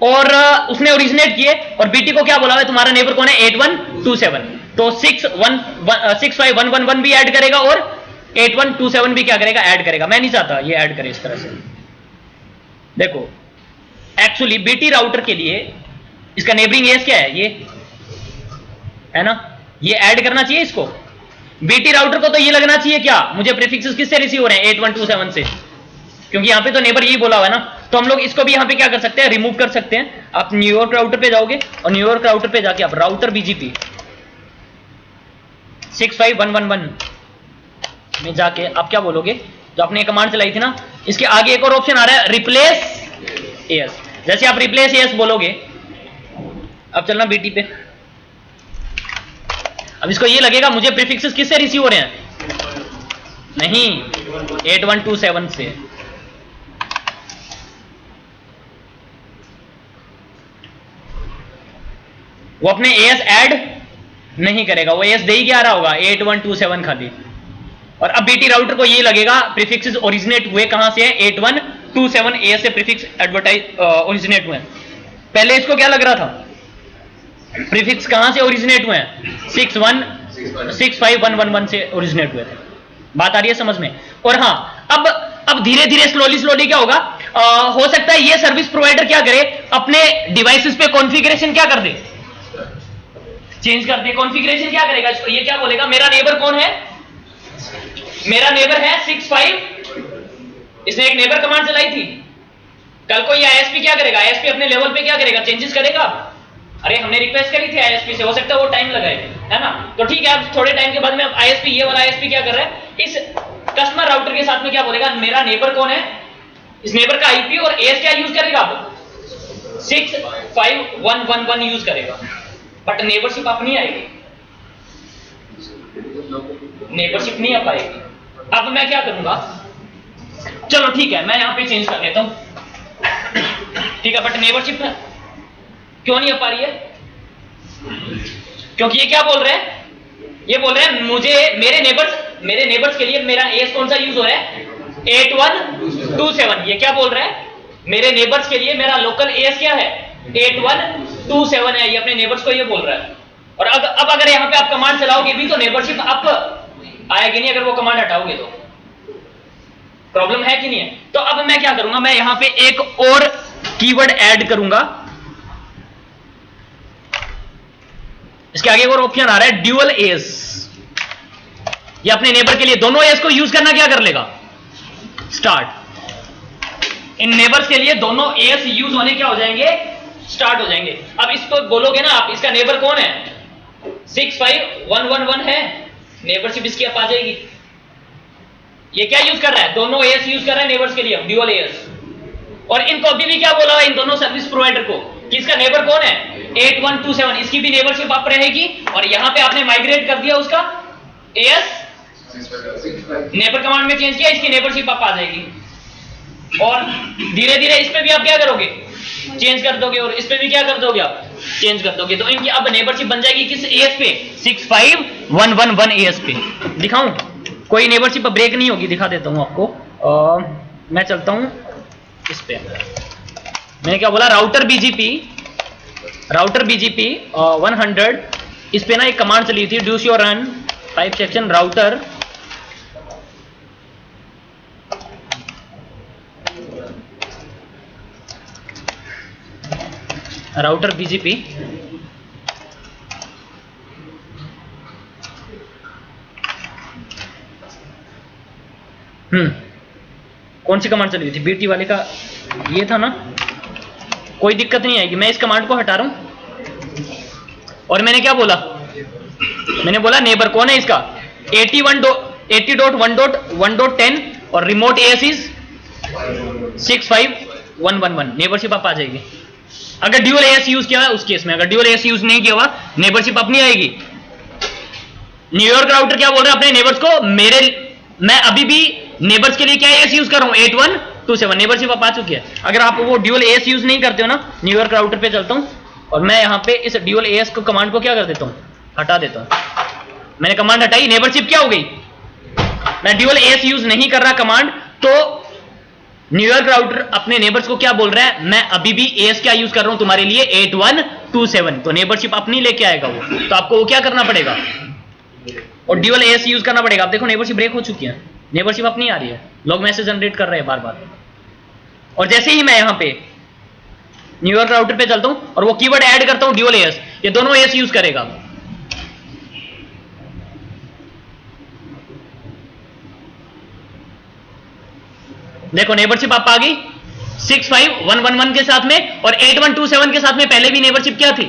और उसने ओरिजिनेट किए, और बीटी को क्या बोला है, तुम्हारा नेबर कौन है, 8127। तो 65111 भी ऐड करेगा और 8127 भी क्या करेगा, ऐड करेगा। मैं नहीं चाहता ये ऐड करे इस तरह से। देखो एक्चुअली बीटी राउटर के लिए इसका नेबरिंग एस क्या है, ये है ना, ये ऐड करना चाहिए इसको। बीटी राउटर को तो ये लगना चाहिए क्या, मुझे प्रीफिक्सेस किससे रिसीव हो रहे हैं, 8127 से, क्योंकि यहां पे तो नेबर यही बोला हुआ है ना। तो हम लोग इसको भी यहां पे क्या कर सकते हैं, रिमूव कर सकते हैं। आप न्यूयॉर्क राउटर पे जाओगे, और न्यूयॉर्क राउटर पे जाके आप राउटर बीजीपी 65111 में जाके आप क्या बोलोगे, जो आपने कमांड चलाई थी ना, इसके आगे एक और ऑप्शन आ रहा है, रिप्लेस एएस। जैसे आप रिप्लेस एएस बोलोगे, अब चलना बीटी पे। अब इसको ये लगेगा मुझे प्रीफिक्सेस किससे रिसीव हो रहे हैं, नहीं 8127 से। वो अपने एएस ऐड नहीं करेगा, वो एएस दे ही क्या रहा होगा, 8127 खाली। और अब बीटी राउटर को ये लगेगा प्रीफिक्सेस ओरिजिनेट हुए कहां से है, 8127 एएस से प्रीफिक्स एडवर्टाइज ओरिजिनेट हुए। पहले इसको क्या लग रहा था, प्रीफिक्स कहां से ओरिजिनेट हुए हैं, 65111 से ओरिजिनेट हुए थे। बात आ रही है समझ में। और हाँ, अब धीरे धीरे स्लोली क्या होगा, हो सकता है ये सर्विस प्रोवाइडर क्या करे, अपने डिवाइसेस पे कॉन्फ़िगरेशन क्या कर दे, चेंज कर दे। कॉन्फ़िगरेशन क्या करेगा, ये क्या बोलेगा, मेरा नेबर कौन है, मेरा नेबर है 65, इसने एक नेबर कमांड चलाई थी। कल को ये आईएसपी क्या करेगा, आईएसपी अपने लेवल पे क्या करेगा, चेंजेस करेगा। अरे हमने रिक्वेस्ट करी थी आईएसपी से, हो सकता है वो टाइम लगाए, है ना। तो ठीक है, अब थोड़े टाइम के बाद में आईएसपी, ये वाला आईएसपी क्या कर रहा है, इस कस्टमर राउटर के साथ में क्या बोलेगा, मेरा नेबर कौन है, इस नेबर का आईपी और एएस क्या यूज करेगा, 6 651111 यूज करेगा, बट नेबरशिप अप नहीं आएगी, नेबरशिप नहीं आ पाएगी। अब मैं क्या करूंगा, चलो ठीक है, मैं यहां पे चेंज कर लेता हूं, ठीक है, बट नेबरशिप क्यों नहीं आ पा रही है? क्योंकि ये क्या बोल रहे हैं, ये बोल रहे हैं मुझे मेरे नेबर्स के लिए मेरा एस कौन सा यूज हो रहा है, 8127। ये क्या बोल रहा है, मेरे नेबर्स के लिए मेरा लोकल एस क्या है, 8127 है, ये अपने नेबर्स को ये बोल रहा है। और अब अगर यहां पे आप कमांड चलाओगे भी तो नेबरशिप अप आएगी नहीं, अगर वो कमांड हटाओगे तो प्रॉब्लम है कि नहीं है। तो अब मैं क्या करूंगा, मैं यहां पे एक और कीवर्ड ऐड करूंगा, इसके आगे एक और ऑप्शन आ रहा है ड्यूअल एस। ये अपने नेबर के लिए दोनों एस को यूज करना क्या कर लेगा, स्टार्ट। इन नेबर्स के लिए दोनों एस यूज होने क्या हो जाएंगे, स्टार्ट हो जाएंगे। अब इसको बोलोगे ना आप, इसका नेबर कौन है, 65111 है, नेबरशिप इसकी अब आ जाएगी। ये क्या यूज कर रहा है, दोनों एस यूज कर रहा है नेबर्स के लिए, ड्यूअल एस। और इनको अभी भी क्या बोला है, इन दोनों सर्विस प्रोवाइडर को, कि इसका नेबर कौन है, 8127, इसकी भी नेबरशिप आप रहेगी। और यहां पे आपने माइग्रेट कर दिया उसका एस, नेबर कमांड में चेंज किया, इसकी नेबरशिप आप आ जाएगी। और धीरे धीरे इस पे भी आप क्या करोगे, चेंज कर दोगे, और इस पे भी क्या कर दोगे आप, चेंज कर दोगे। तो इनकी अब नेबरशिप बन जाएगी किस एस पे, 65111 एस पे। दिखाऊं, कोई नेबरशिप ब्रेक नहीं होगी, दिखा देता हूं आपको। मैं चलता हूं इस पे, मैंने क्या बोला, राउटर बीजीपी 100, इस पे ना एक कमांड चली थी, do your run type section router BGP. कौन सी कमांड चली थी, बीटी वाले का ये था ना, कोई दिक्कत नहीं आएगी। मैं इस कमांड को हटा रहा हूं, और मैंने क्या बोला, मैंने बोला नेबर कौन है इसका, 80.1.1.10 और रिमोट एस इज 65111, नेबरशिप आप आ जाएगी। अगर ड्यूअल एस यूज किया है उस केस में, अगर ड्यूअल एस यूज नहीं किया हुआ नेबरशिप अपनी आएगी। न्यूयॉर्क राउटर क्या बोल रहा है अपने नेबर्स को, मैं अभी भी नेबर्स के लिए क्या एस यूज कर रहा हूं, 8127, नेबरशिप आप आ चुकी है। अगर आप वो ड्यूअल एस यूज नहीं करते हो ना, न्यूयॉर्क राउटर पे चलता हूं, और मैं यहां पे इस ड्यूअल एस को कमांड को क्या कर देता हूं, हटा देता हूं। मैंने कमांड हटाई, नेबरशिप क्या हो गई, मैं ड्यूअल एस यूज नहीं कर रहा कमांड, तो न्यूयॉर्क राउटर अपने नेबर्स को क्या बोल रहा है, मैं अभी भी एस क्या यूज कर रहा हूं तुम्हारे लिए, 8127, तो नेबरशिप अपनी लेके आएगा वो। तो आपको वो क्या करना पड़ेगा, और ड्यूअल एस यूज करना पड़ेगा। आप देखो नेबरशिप ब्रेक हो चुकी है, नेबरशिप अपनी आ रही है, लॉग मैसेज जनरेट कर रहे हैं बार बार। और जैसे ही मैं यहां पे न्यूयॉर्क राउटर पे चलता हूं और वो कीवर्ड ऐड करता हूं ड्यूअल एस, ये दोनों एस यूज करेगा। देखो नेबरशिप आप आ गई 65111 के साथ में, और 8127 के साथ में पहले भी नेबरशिप क्या थी,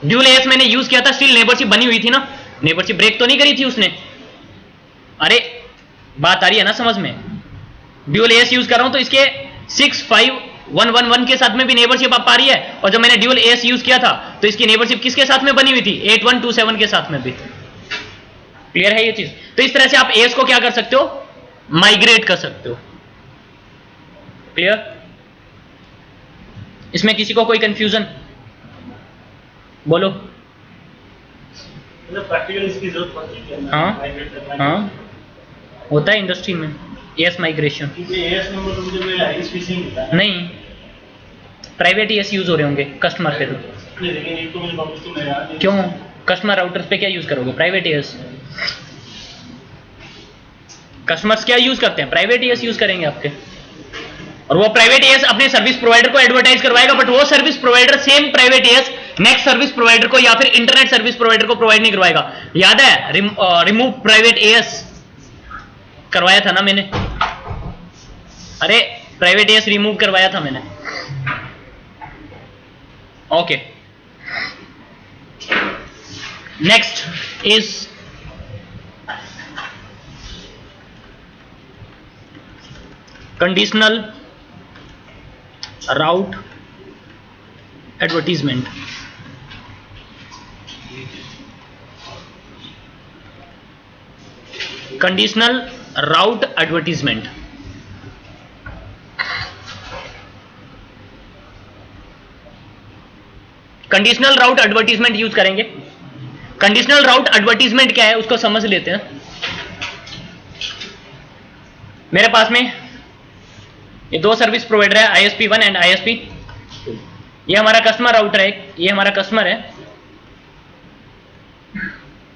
ड्यूअल एस मैंने यूज किया था, स्टिल नेबरशिप बनी हुई थी ना, नेबरशिप ब्रेक तो नहीं करी थी उसने। अरे बात आ रही है ना समझ में, ड्यूअल एस यूज कर रहा हूं तो इसके 65111 के साथ में भी नेबरशिप आप आ रही है, और जब मैंने ड्यूअल एस यूज किया था तो इसकी नेबरशिप किसके साथ में बनी हुई थी, 8127 के साथ में भी। क्लियर है ये चीज। तो इस तरह से आप एस को क्या कर सकते हो, माइग्रेट कर सकते हो। क्लियर, इसमें किसी को कोई कंफ्यूजन, बोलो। प्रैक्टिकल इसकी जरूरत पड़ती है, हाँ होता है इंडस्ट्री में एस माइग्रेशन। एस नंबर तो मुझे मेरा आईएसपी से मिलता है, नहीं, प्राइवेट एस यूज हो रहे होंगे कस्टमर पे तो। नहीं लेकिन एक तो मुझे वापस तो मेरा क्यों, कस्टमर राउटर्स पे क्या यूज करोगे, प्राइवेट एस। कस्टमर्स क्या यूज करते हैं, प्राइवेट एस यूज करेंगे आपके, और वो प्राइवेट एस अपने सर्विस प्रोवाइडर को एडवर्टाइज करवाएगा, बट वो service provider same private S next service provider को या फिर इंटरनेट सर्विस प्रोवाइडर को प्रोवाइड नहीं करवाएगा। याद है रिमूव प्राइवेट एस करवाया था ना मैंने, अरे प्राइवेट एस रिमूव करवाया था मैंने। Okay, next is conditional route advertisement, conditional route advertisement. Conditional route advertisement use करेंगे। कंडीशनल राउट एडवर्टीजमेंट क्या है उसको समझ लेते हैं। मेरे पास में ये दो सर्विस प्रोवाइडर है, ISP 1 एंड ISP 2। ये हमारा कस्टमर राउटर है, ये हमारा कस्टमर है,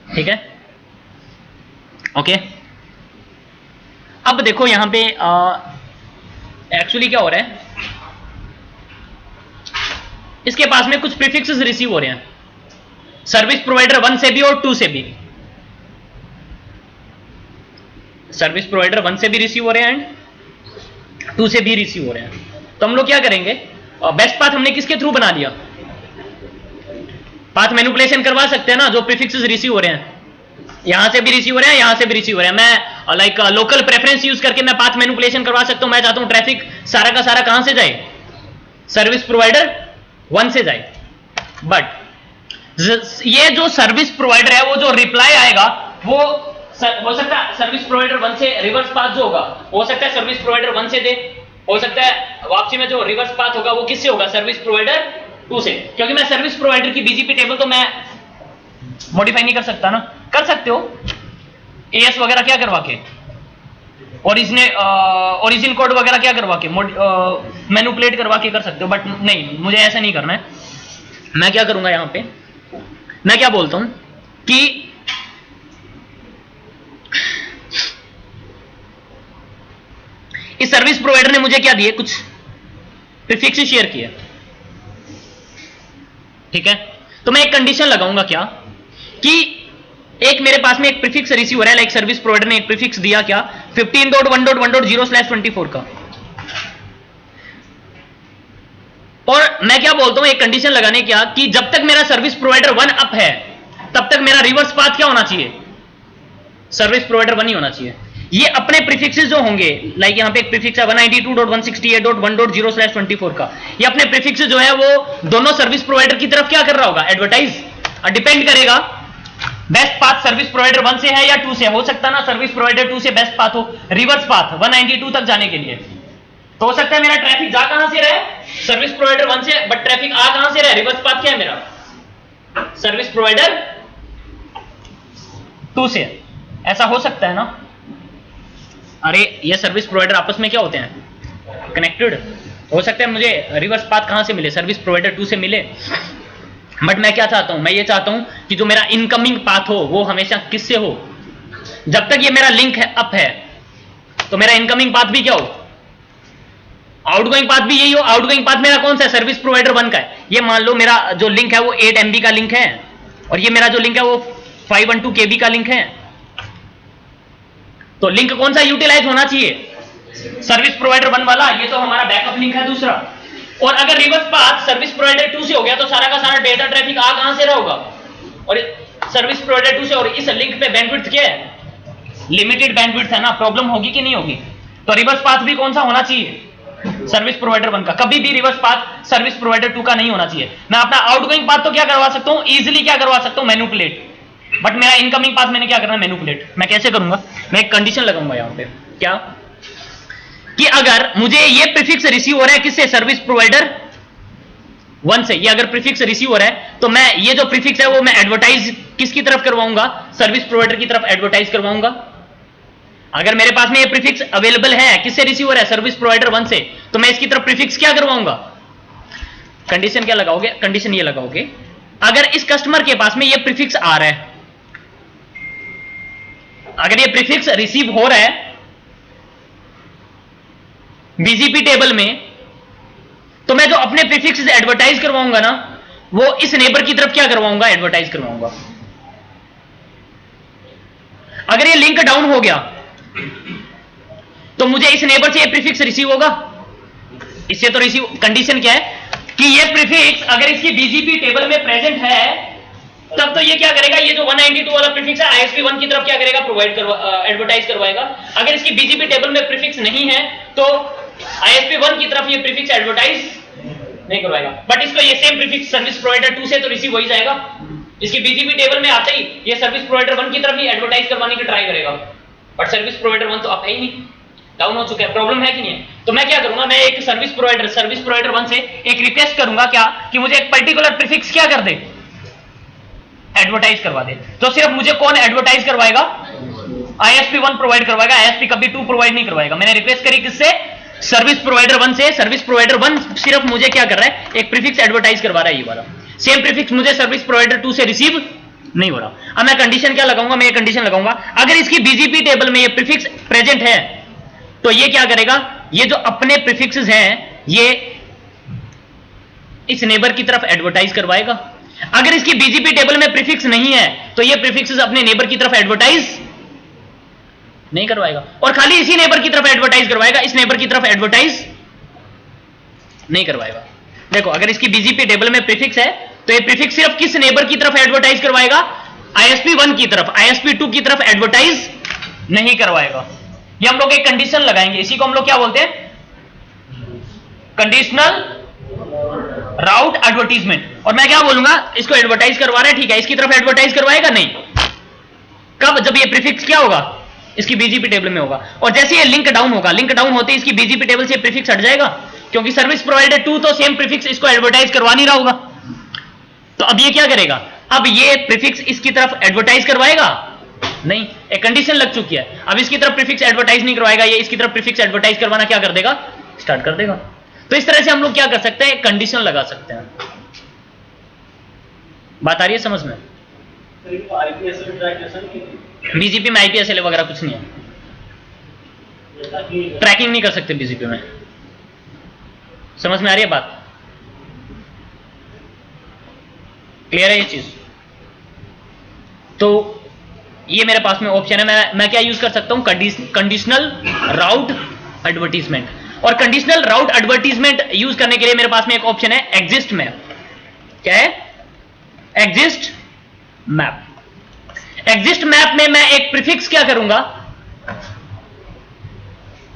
ठीक है, ओके। अब देखो यहां पे एक्चुअली क्या हो रहा है, इसके पास में कुछ प्रीफिक्सेस रिसीव हो रहे हैं सर्विस प्रोवाइडर 1 से भी और 2 से भी। सर्विस प्रोवाइडर 1 से भी रिसीव हो रहे हैं एंड 2 से भी रिसीव हो रहे हैं। तो हम लोग क्या करेंगे, बेस्ट पाथ हमने किसके थ्रू बना दिया, पाथ मैनिपुलेशन करवा सकते हैं ना, जो प्रीफिक्सेस रिसीव हो रहे हैं, यहां से भी रिसीव हो रहे हैं, यहां से भी रिसीव हो रहे हैं। मैं लाइक लोकल प्रेफरेंस यूज करके मैं पाथ मैनिपुलेशन करवा सकता हूं। मैं चाहता हूं ट्रैफिक सारा का सारा कहां से जाए, सर्विस प्रोवाइडर 1 से जाए। बट ये जो सर्विस प्रोवाइडर है वो जो रिप्लाई आएगा वो हो सकता है सर्विस प्रोवाइडर 1 से रिवर्स पाथ जो होगा हो सकता है सर्विस प्रोवाइडर 1 से दे, हो सकता है वापसी में जो रिवर्स पाथ होगा वो किससे होगा, सर्विस प्रोवाइडर 2 से। क्योंकि मैं सर्विस प्रोवाइडर की बीजीपी टेबल तो मैं मॉडिफाई नहीं कर सकता ना, कर सकते हो एएस वगैरह क्या करवा के, ओरिजिन कोड वगैरह क्या करवा के, मैनिपुलेट करवा के कर सकते हो, बट नहीं, मुझे ऐसा नहीं करना है। मैं क्या करूंगा यहां पे, मैं क्या बोलता हूं कि इस सर्विस प्रोवाइडर ने मुझे क्या दिए, कुछ प्रीफिक्स शेयर किए, ठीक है। तो मैं एक कंडीशन लगाऊंगा क्या कि एक मेरे पास में एक प्रीफिक्स रिसीव हो रहा है, लाइक सर्विस प्रोवाइडर ने एक प्रीफिक्स दिया क्या 15.1.1.0/24 का, और मैं क्या बोलता हूं एक कंडीशन लगाने क्या कि जब तक मेरा सर्विस प्रोवाइडर 1 अप है तब तक मेरा रिवर्स पाथ क्या होना चाहिए, सर्विस प्रोवाइडर 1 ही होना चाहिए। ये अपने प्रीफिक्सेस जो होंगे, लाइक यहां पे एक प्रीफिक्स है 192.168.1.0/24 का, ये अपने प्रीफिक्सेस जो है वो दोनों सर्विस प्रोवाइडर की तरफ क्या कर रहा होगा, एडवर्टाइज। डिपेंड करेगा बेस्ट पाथ सर्विस प्रोवाइडर 1 से है या 2 से। हो सकता है ना सर्विस प्रोवाइडर 2 से बेस्ट पाथ हो, रिवर्स पाथ 192 तक जाने के लिए। तो हो सकता है मेरा ट्रैफिक जा कहां से रहे, सर्विस प्रोवाइडर 1 से, बट ट्रैफिक आ कहां से रहे, रिवर्स पाथ क्या है मेरा, सर्विस प्रोवाइडर 2 से। ऐसा हो सकता है ना, अरे ये सर्विस प्रोवाइडर आपस में क्या होते हैं, कनेक्टेड। हो सकता है मुझे रिवर्स पाथ कहां से मिले, सर्विस प्रोवाइडर 2 से मिले, बट मैं क्या चाहता हूं, मैं ये चाहता हूं कि जो मेरा इनकमिंग पाथ हो वो हमेशा किससे हो, जब तक ये मेरा लिंक है अप है तो मेरा इनकमिंग पाथ भी क्या हो, आउटगोइंग पाथ भी यही हो। आउटगोइंग पाथ मेरा कौन सा है, सर्विस प्रोवाइडर 1 का है। ये मान लो मेरा जो लिंक है वो 8 MB का लिंक है और ये मेरा जो लिंक है वो 512 KB का लिंक है। तो लिंक कौन सा यूटिलाइज होना चाहिए, सर्विस प्रोवाइडर 1 वाला, ये तो हमारा बैकअप लिंक है दूसरा। और अगर रिवर्स पाथ सर्विस प्रोवाइडर 2 से हो गया तो सारा का सारा डेटा ट्रैफिक आ कहां से रहा होगा, और सर्विस प्रोवाइडर 2 से। और इस लिंक पे बैंडविड्थ क्या है, लिमिटेड बैंडविड्थ है ना, प्रॉब्लम होगी कि नहीं होगी। तो रिवर्स पाथ भी कौन सा होना चाहिए, सर्विस प्रोवाइडर 1 का। कभी भी रिवर्स पाथ सर्विस प्रोवाइडर 2 का नहीं होना चाहिए। मैं अपना आउटगोइंग पाथ तो क्या करवा सकता हूं, इजीली क्या करवा सकता हूं, मैनिपुलेट, बट मेरा इनकमिंग पाथ मैंने क्या करना है, मैनिपुलेट। मैं कैसे करूंगा, मैं एक कंडीशन लगाऊंगा यहां पे क्या, कि अगर मुझे ये प्रीफिक्स रिसीव हो रहा है किससे, सर्विस प्रोवाइडर 1 से, ये अगर प्रीफिक्स रिसीव हो रहा है तो मैं ये जो प्रीफिक्स है वो मैं एडवर्टाइज किसकी तरफ करवाऊंगा, सर्विस प्रोवाइडर की तरफ एडवर्टाइज करवाऊंगा। अगर मेरे पास में ये प्रीफिक्स अवेलेबल है, किससे रिसीव हो रहा है, सर्विस प्रोवाइडर 1 से, तो मैं इसकी तरफ प्रीफिक्स क्या करवाऊंगा, कंडीशन क्या लगाओगे, कंडीशन ये लगाओगे अगर इस कस्टमर के पास में ये प्रीफिक्स आ रहा है, अगर ये प्रीफिक्स रिसीव हो रहा है बीजीपी टेबल में, तो मैं जो अपने प्रीफिक्स एडवर्टाइज करवाऊंगा ना वो इस नेबर की तरफ क्या करवाऊंगा, एडवर्टाइज करवाऊंगा। अगर ये लिंक डाउन हो गया तो मुझे इस नेबर से ये प्रीफिक्स रिसीव होगा, इससे तो रिसीव। कंडीशन क्या है कि ये प्रीफिक्स अगर इसकी बीजीपी टेबल में प्रेजेंट है तब तो ये क्या करेगा, ये जो 192 वाला प्रीफिक्स है ISP 1 की तरफ क्या करेगा, प्रोवाइड एडवर्टाइज करवाएगा। अगर इसकी बीजीपी टेबल में प्रीफिक्स नहीं है तो ISP 1 की तरफ ये प्रीफिक्स एडवर्टाइज नहीं करवाएगा। बट इसको ये सेम प्रीफिक्स सर्विस प्रोवाइडर 2 से तो रिसीव हो ही जाएगा। इसकी बीजीपी टेबल में आते ही ये सर्विस प्रोवाइडर 1 की तरफ ही एडवर्टाइज करवाने की ट्राई करेगा, बट सर्विस प्रोवाइडर 1 तो अब है ही नहीं, डाउन हो चुका है। प्रॉब्लम है कि नहीं है? तो मैं क्या करूंगा, मैं एक सर्विस प्रोवाइडर 1 से एक रिक्वेस्ट करूंगा क्या कि मुझे एक पर्टिकुलर प्रीफिक्स क्या कर दे, एडवर्टाइज करवा दे। तो सिर्फ मुझे कौन एडवर्टाइज करवाएगा? ISP 1 प्रोवाइड करवाएगा, ISP कभी 2 प्रोवाइड नहीं करवाएगा। मैंने रिक्वेस्ट करी किससे? सर्विस प्रोवाइडर 1 से। सर्विस प्रोवाइडर 1 सिर्फ मुझे क्या कर रहा है, एक प्रीफिक्स एडवर्टाइज करवा रहा है, ये वाला सेम प्रीफिक्स मुझे सर्विस प्रोवाइडर 2 से रिसीव नहीं हो रहा। अब मैं कंडीशन क्या लगाऊंगा, मैं ये कंडीशन लगाऊंगा अगर इसकी बीजीपी टेबल में ये प्रीफिक्स प्रेजेंट है तो ये क्या करेगा, ये जो अपने प्रीफिक्सेस हैं ये इस नेबर की तरफ एडवर्टाइज करवाएगा। अगर इसकी बीजीपी टेबल में प्रीफिक्स नहीं है तो ये प्रीफिक्सेस अपने नेबर की तरफ एडवर्टाइज नहीं करवाएगा, और खाली इसी नेबर की तरफ एडवर्टाइज करवाएगा, इस नेबर की तरफ एडवर्टाइज नहीं करवाएगा। देखो अगर इसकी बीजीपी टेबल में प्रीफिक्स है तो ये प्रीफिक्स सिर्फ किस नेबर की तरफ एडवर्टाइज करवाएगा, ISP 1 की तरफ, ISP 2 की तरफ एडवर्टाइज नहीं करवाएगा। ये हम लोग एक कंडीशन लगाएंगे, इसी को हम लोग क्या बोलते हैं, कंडीशनल राउट एडवर्टीजमेंट। और मैं क्या बोलूंगा, इसको एडवर्टाइज करवा रहा है, ठीक है, इसकी तरफ एडवर्टाइज करवाएगा नहीं, कब, जब ये प्रीफिक्स क्या होगा, इसकी बीजीपी टेबल में होगा। और जैसे ये लिंक डाउन होगा, लिंक डाउन होते ही इसकी बीजीपी टेबल से प्रीफिक्स हट जाएगा, क्योंकि सर्विस प्रोवाइडर 2 तो सेम प्रीफिक्स इसको एडवर्टाइज करवा नहीं रहा होगा। तो अब ये क्या करेगा, अब ये प्रीफिक्स इसकी तरफ एडवर्टाइज करवाएगा नहीं, एक कंडीशन लग चुकी है। अब इसकी तरफ प्रीफिक्स एडवर्टाइज नहीं करवाएगा, ये इसकी तरफ प्रीफिक्स एडवर्टाइज करवाना क्या कर देगा, स्टार्ट कर देगा। तो इस तरह से हम लोग क्या कर सकते हैं, कंडीशन लगा सकते हैं। बात आ रही है समझ में? बीजीपी में IPSL वगैरह कुछ नहीं है, ट्रैकिंग नहीं कर सकते बीजीपी में। समझ में आ रही है बात? क्लियर है ये चीज? तो ये मेरे पास में ऑप्शन है, मैं क्या यूज कर सकता हूं, कंडीशनल राउट एडवर्टीजमेंट। और कंडीशनल राउट एडवर्टीजमेंट यूज करने के लिए मेरे पास में एक ऑप्शन है एग्जिस्ट मैप। क्या है? Exist map. एग्जिस्ट मैप में मैं एक प्रीफिक्स क्या करूंगा,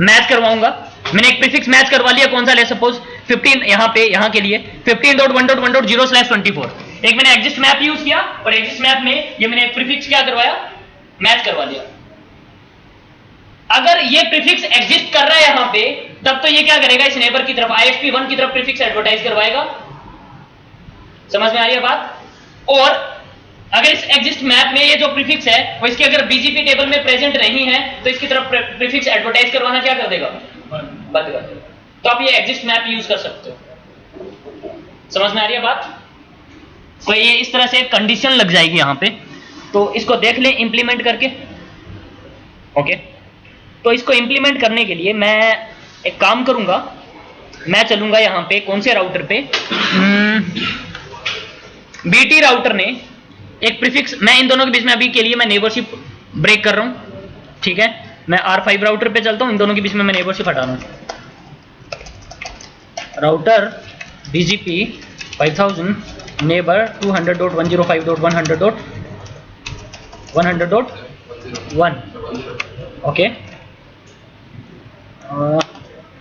मैच करवाऊंगा। मैंने एक प्रीफिक्स मैच करवा लिया, कौन सा ले, सपोज 15 यहां पे, यहां के लिए 15.1.1.0/24। एक मैंने एग्जिस्ट मैप यूज किया और एग्जिस्ट मैप में ये मैंने एक प्रीफिक्स क्या करवाया, मैच करवा लिया। अगर ये प्रीफिक्स एग्जिस्ट कर रहा है यहां पे, तब तो ये क्या करेगा, इस नेबर की तरफ ISP 1 की तरफ प्रीफिक्स एडवर्टाइज करवाएगा। समझ में आ रही है बात? और अगर इस एग्जिस्ट मैप में ये जो प्रीफिक्स है वो इसके अगर बीजीपी टेबल में प्रेजेंट नहीं है तो इसकी तरफ प्रीफिक्स एडवर्टाइज करवाना क्या कर देगा, बंद कर देगा। तो आप ये एग्जिस्ट मैप यूज कर सकते हो। समझ में आ रही है बात? तो ये इस तरह से कंडीशन लग जाएगी यहां पे, तो इसको देख लें इंप्लीमेंट करके। ओके, तो इसको इंप्लीमेंट करने के लिए मैं एक काम करूंगा, मैं चलूंगा यहां पे कौन से राउटर पे, BT राउटर ने एक प्रीफिक्स, मैं इन दोनों के बीच में अभी के लिए मैं नेबरशिप ब्रेक कर रहा हूं, ठीक है। मैं R5 राउटर पे चलता हूं, इन दोनों के बीच में मैं नेबरशिप हटा रहा हूं। Router BGP 5000 neighbour 200.105.100.100.1 okay.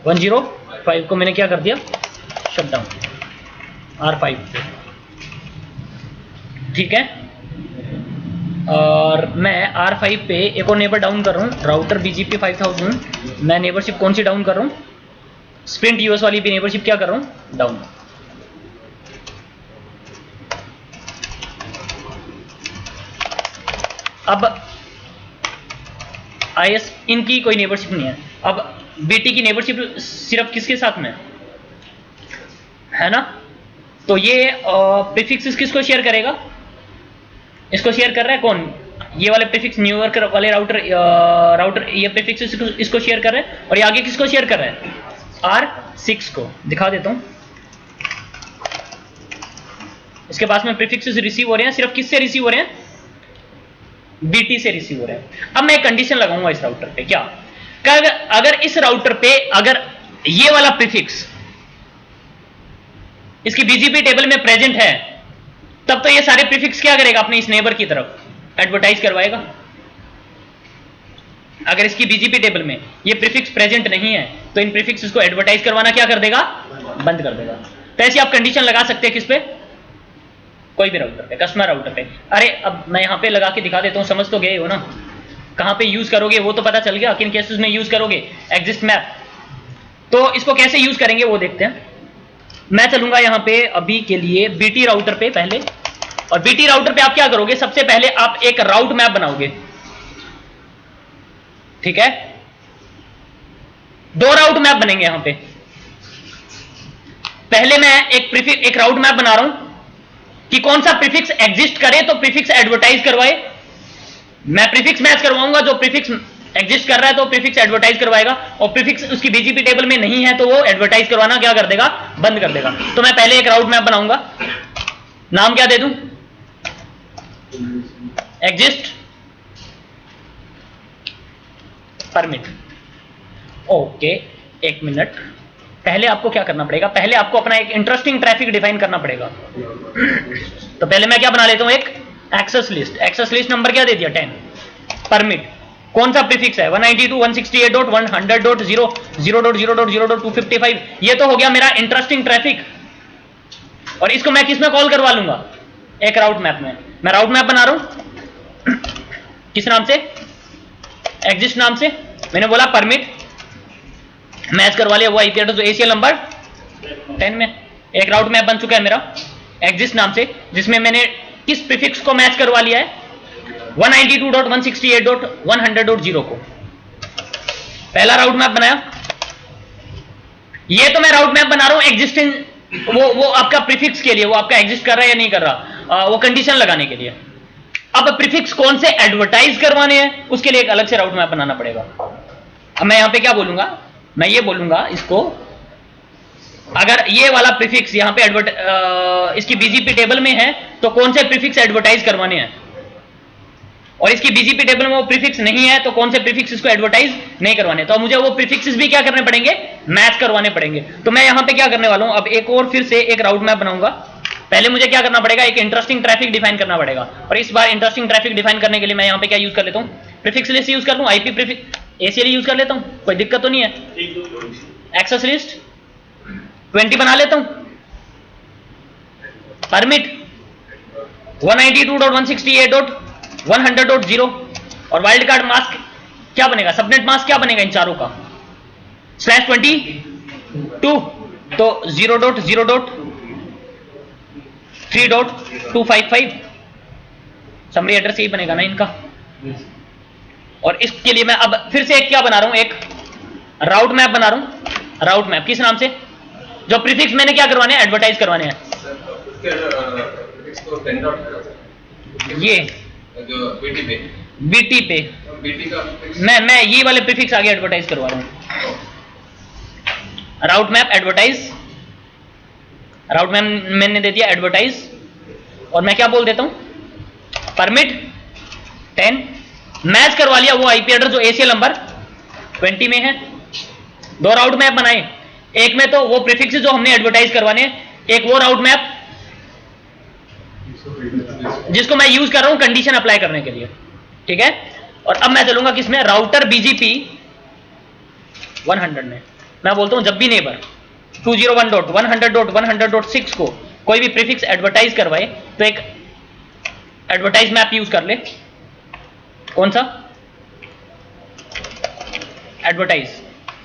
105 को मैंने क्या कर दिया, शट डाउन R5 पे, ठीक है। और मैं R5 पे एक और नेबर डाउन कर रहा हूँ, राउटर BGP 5000। मैं नेबरशिप कौन सी डाउन कर रहा हूँ, स्प्रिंट यूएस वाली भी नेबरशिप क्या कर रहा हूँ, डाउन। अब IS इनकी कोई नेबरशिप नहीं है, अब BT की नेबरशिप सिर्फ किसके साथ में है ना। तो ये प्रीफिक्स किसको शेयर करेगा, इसको शेयर कर रहा है कौन, ये वाले प्रीफिक्स न्यूयॉर्क वाले राउटर ये प्रीफिक्स इसको शेयर कर रहा है। और ये आगे किसको शेयर कर रहा है, R6 को। दिखा देता हूं, इसके पास में प्रीफिक्सेस रिसीव हो रहे हैं, सिर्फ किससे रिसीव हो रहे हैं, BT से रिसीव हो रहे हैं। अब मैं कंडीशन लगाऊंगा इस राउटर पे, क्या, अगर इस राउटर पे अगर ये वाला प्रीफिक्स इसकी BGP टेबल में प्रेजेंट है, तब तो ये सारे प्रीफिक्स क्या करेगा, अपने इस नेबर की तरफ एडवर्टाइज करवाएगा। अगर इसकी BGP टेबल में ये प्रीफिक्स प्रेजेंट नहीं है तो इन प्रीफिक्स को एडवर्टाइज करवाना क्या कर देगा, बंद कर देगा। तो ऐसी आप कंडीशन लगा सकते हैं किस पे, कोई भी राउटर पे, कस्टमर राउटर पे। अरे अब मैं यहाँ पे लगा के दिखा देता हूँ, समझ तो गए हो ना, कहाँ पे यूज करोगे वो तो पता चल गया, किन केसेस में यूज करोगे एग्जिस्ट मैप। तो इसको कैसे यूज करेंगे वो देखते हैं। मैं चलूंगा यहाँ पे अभी के लिए बीटी राउटर पे पहले, और बीटी राउटर पे आप क्या करोगे, सबसे पहले आप एक राउट मैप बनाओगे, ठीक है, 2 राउट मैप बनेंगे यहां पे। पहले मैं एक राउट मैप बना रहा हूं कि कौन सा प्रीफिक्स एग्जिस्ट करे तो प्रीफिक्स एडवर्टाइज करवाए। मैं प्रीफिक्स मैच करवाऊंगा, जो प्रीफिक्स एग्जिस्ट कर रहा है तो प्रीफिक्स एडवर्टाइज करवाएगा, और प्रीफिक्स उसकी बीजीपी टेबल में नहीं है तो वो एडवर्टाइज करवाना क्या कर देगा, बंद कर देगा। तो मैं पहले एक राउट मैप बनाऊंगा, नाम क्या दे दूं, एग्जिस्ट परमिट। ओके, एक मिनट, पहले आपको क्या करना पड़ेगा, पहले आपको अपना एक इंटरेस्टिंग ट्रैफिक डिफाइन करना पड़ेगा। तो पहले मैं क्या बना लेता हूं, एक access list. Access list number क्या दे दिया, 10। परमिट कौन सा प्रीफिक्स है, 192.168.100.0.0.0.255, ये तो हो गया मेरा इंटरेस्टिंग ट्रैफिक। और इसको मैं किस में कॉल करवा लूंगा, एक राउट मैप में। मैं राउट मैप बना रहा हूं किस नाम से, एग्जिस्ट नाम से। मैंने बोला परमिट, मैच करवा लिया वो आईपी एड्रेस जो एसीएल नंबर 10 में। एक राउट मैप बन चुका है मेरा एग्जिस्ट नाम से, जिसमें मैंने किस प्रीफिक्स को मैच करवा लिया है, 192.168.100.0 को। पहला राउट मैप बनाया। ये तो मैं राउट मैप बना रहा हूं एग्जिस्टिंग, वो आपका प्रीफिक्स के लिए, वो आपका एग्जिस्ट कर रहा है या नहीं कर रहा, वो कंडीशन लगाने के लिए। अब प्रीफिक्स कौन से एडवर्टाइज करवाने हैं उसके लिए एक अलग से राउट मैप बनाना पड़ेगा। अब मैं यहां पे क्या बोलूंगा, मैं ये बोलूंगा इसको, अगर ये वाला प्रीफिक्स यहां पे इसकी बीजीपी टेबल में है तो कौन से प्रीफिक्स एडवर्टाइज करवाने हैं, और इसकी बीजीपी टेबल में वो प्रीफिक्स नहीं है तो कौन से प्रीफिक्स इसको एडवर्टाइज नहीं करवाने। तो मुझे वो प्रीफिक्सेस भी क्या करने पड़ेंगे, मैच करवाने पड़ेंगे। तो मैं यहां पे क्या करने वाला हूं, अब एक और फिर से एक राउट मैप बनाऊंगा। पहले मुझे क्या करना पड़ेगा, एक इंटरेस्टिंग ट्रैफिक डिफाइन करना पड़ेगा, और इस बार इंटरेस्टिंग ट्रैफिक डिफाइन करने के लिए मैं यहां पे क्या यूज कर लेता हूं, प्रीफिक्स लिस्ट यूज कर लूं, आईपी प्रीफिक्स एसीएल यूज कर लेता हूं, कोई दिक्कत तो नहीं है। एक्सेस लिस्ट 20 बना लेता हूं, परमिट 192.168.100.0, और वाइल्ड कार्ड मास्क क्या बनेगा, सबनेट मास्क क्या बनेगा इन चारों का, /22, तो 0.0.3.255 समरी एड्रेस यही बनेगा ना इनका। और इसके लिए मैं अब फिर से एक क्या बना रहा हूं, एक राउट मैप बना रहा हूं। राउट मैप किस नाम से, जो प्रीफिक्स मैंने क्या करवाने हैं, एडवर्टाइज करवाने हैं। ये जो बीटी पे मैं ये वाले प्रीफिक्स आगे एडवर्टाइज करवा रहा हूं। राउट मैप एडवर्टाइज, राउट मैप मैंने दे दिया एडवर्टाइज, और मैं क्या बोल देता हूं, परमिट 10, मैच करवा लिया वो आईपी एड्रेस जो एसीएल नंबर 20 में है। 2 राउट मैप बनाए, एक में तो वो प्रीफिक्स जो हमने एडवर्टाइज करवाने, एक वो राउट मैप जिसको मैं यूज कर रहा हूं कंडीशन अप्लाई करने के लिए, ठीक है। और अब मैं चलूंगा किसमें, राउटर बीजीपी 100 में। मैं बोलता हूं जब भी नेबर 201.100.100.6 को कोई भी प्रीफिक्स एडवर्टाइज करवाए तो एक एडवर्टाइज मैप यूज कर ले। कौन सा, एडवर्टाइज,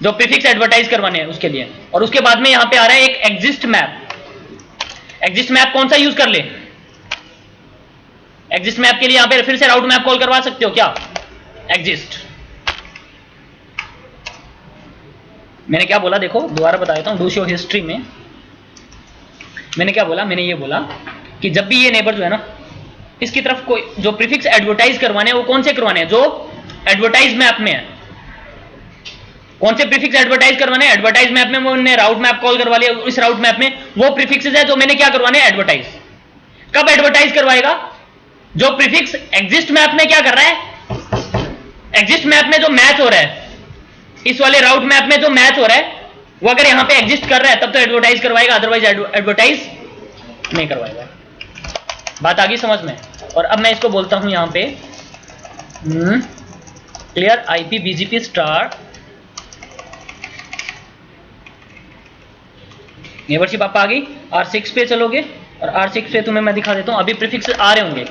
जो प्रीफिक्स एडवर्टाइज करवाने हैं उसके लिए। और उसके बाद में यहां पे आ रहा है एक एग्जिस्ट मैप। एग्जिस्ट मैप कौन सा यूज कर ले, एग्जिस्ट मैप के लिए यहां पे फिर से राउट मैप कॉल करवा सकते हो क्या, एग्जिस्ट। मैंने क्या बोला, देखो दोबारा बता देता हूं, डू शो हिस्ट्री में मैंने क्या बोला, मैंने ये बोला कि जब भी ये नेबर जो है ना, इसकी तरफ कोई जो प्रीफिक्स एडवर्टाइज करवाने हैं वो कौन से करवाने हैं, जो एडवर्टाइज मैप में है। कौन से प्रीफिक्स एडवर्टाइज करवाने हैं, एडवर्टाइज मैप में। मैंने राउट मैप कॉल करवा लिया, इस राउट मैप में वो प्रीफिक्सेस है जो मैंने क्या करवाने हैं, एडवर्टाइज। कब एडवर्टाइज करवाएगा, जो प्रीफिक्स एग्जिस्ट मैप में क्या कर रहा है, एग्जिस्ट मैप में जो मैच हो रहा है, इस वाले राउट मैप में जो मैच हो रहा है वो अगर यहां पे एग्जिस्ट कर रहा है तब तो एडवर्टाइज करवाएगा, अदरवाइज एडवर्टाइज नहीं करवाएगा। बात आ गई समझ में। और अब मैं इसको बोलता हूं यहां पे clear IP BGP star neighbourship आप आ गई। R6 पे चलोगे और R6 पे तुम्हें मैं दिखा देता हूँ, अभी प्रीफिक्स आ रहे होंगे।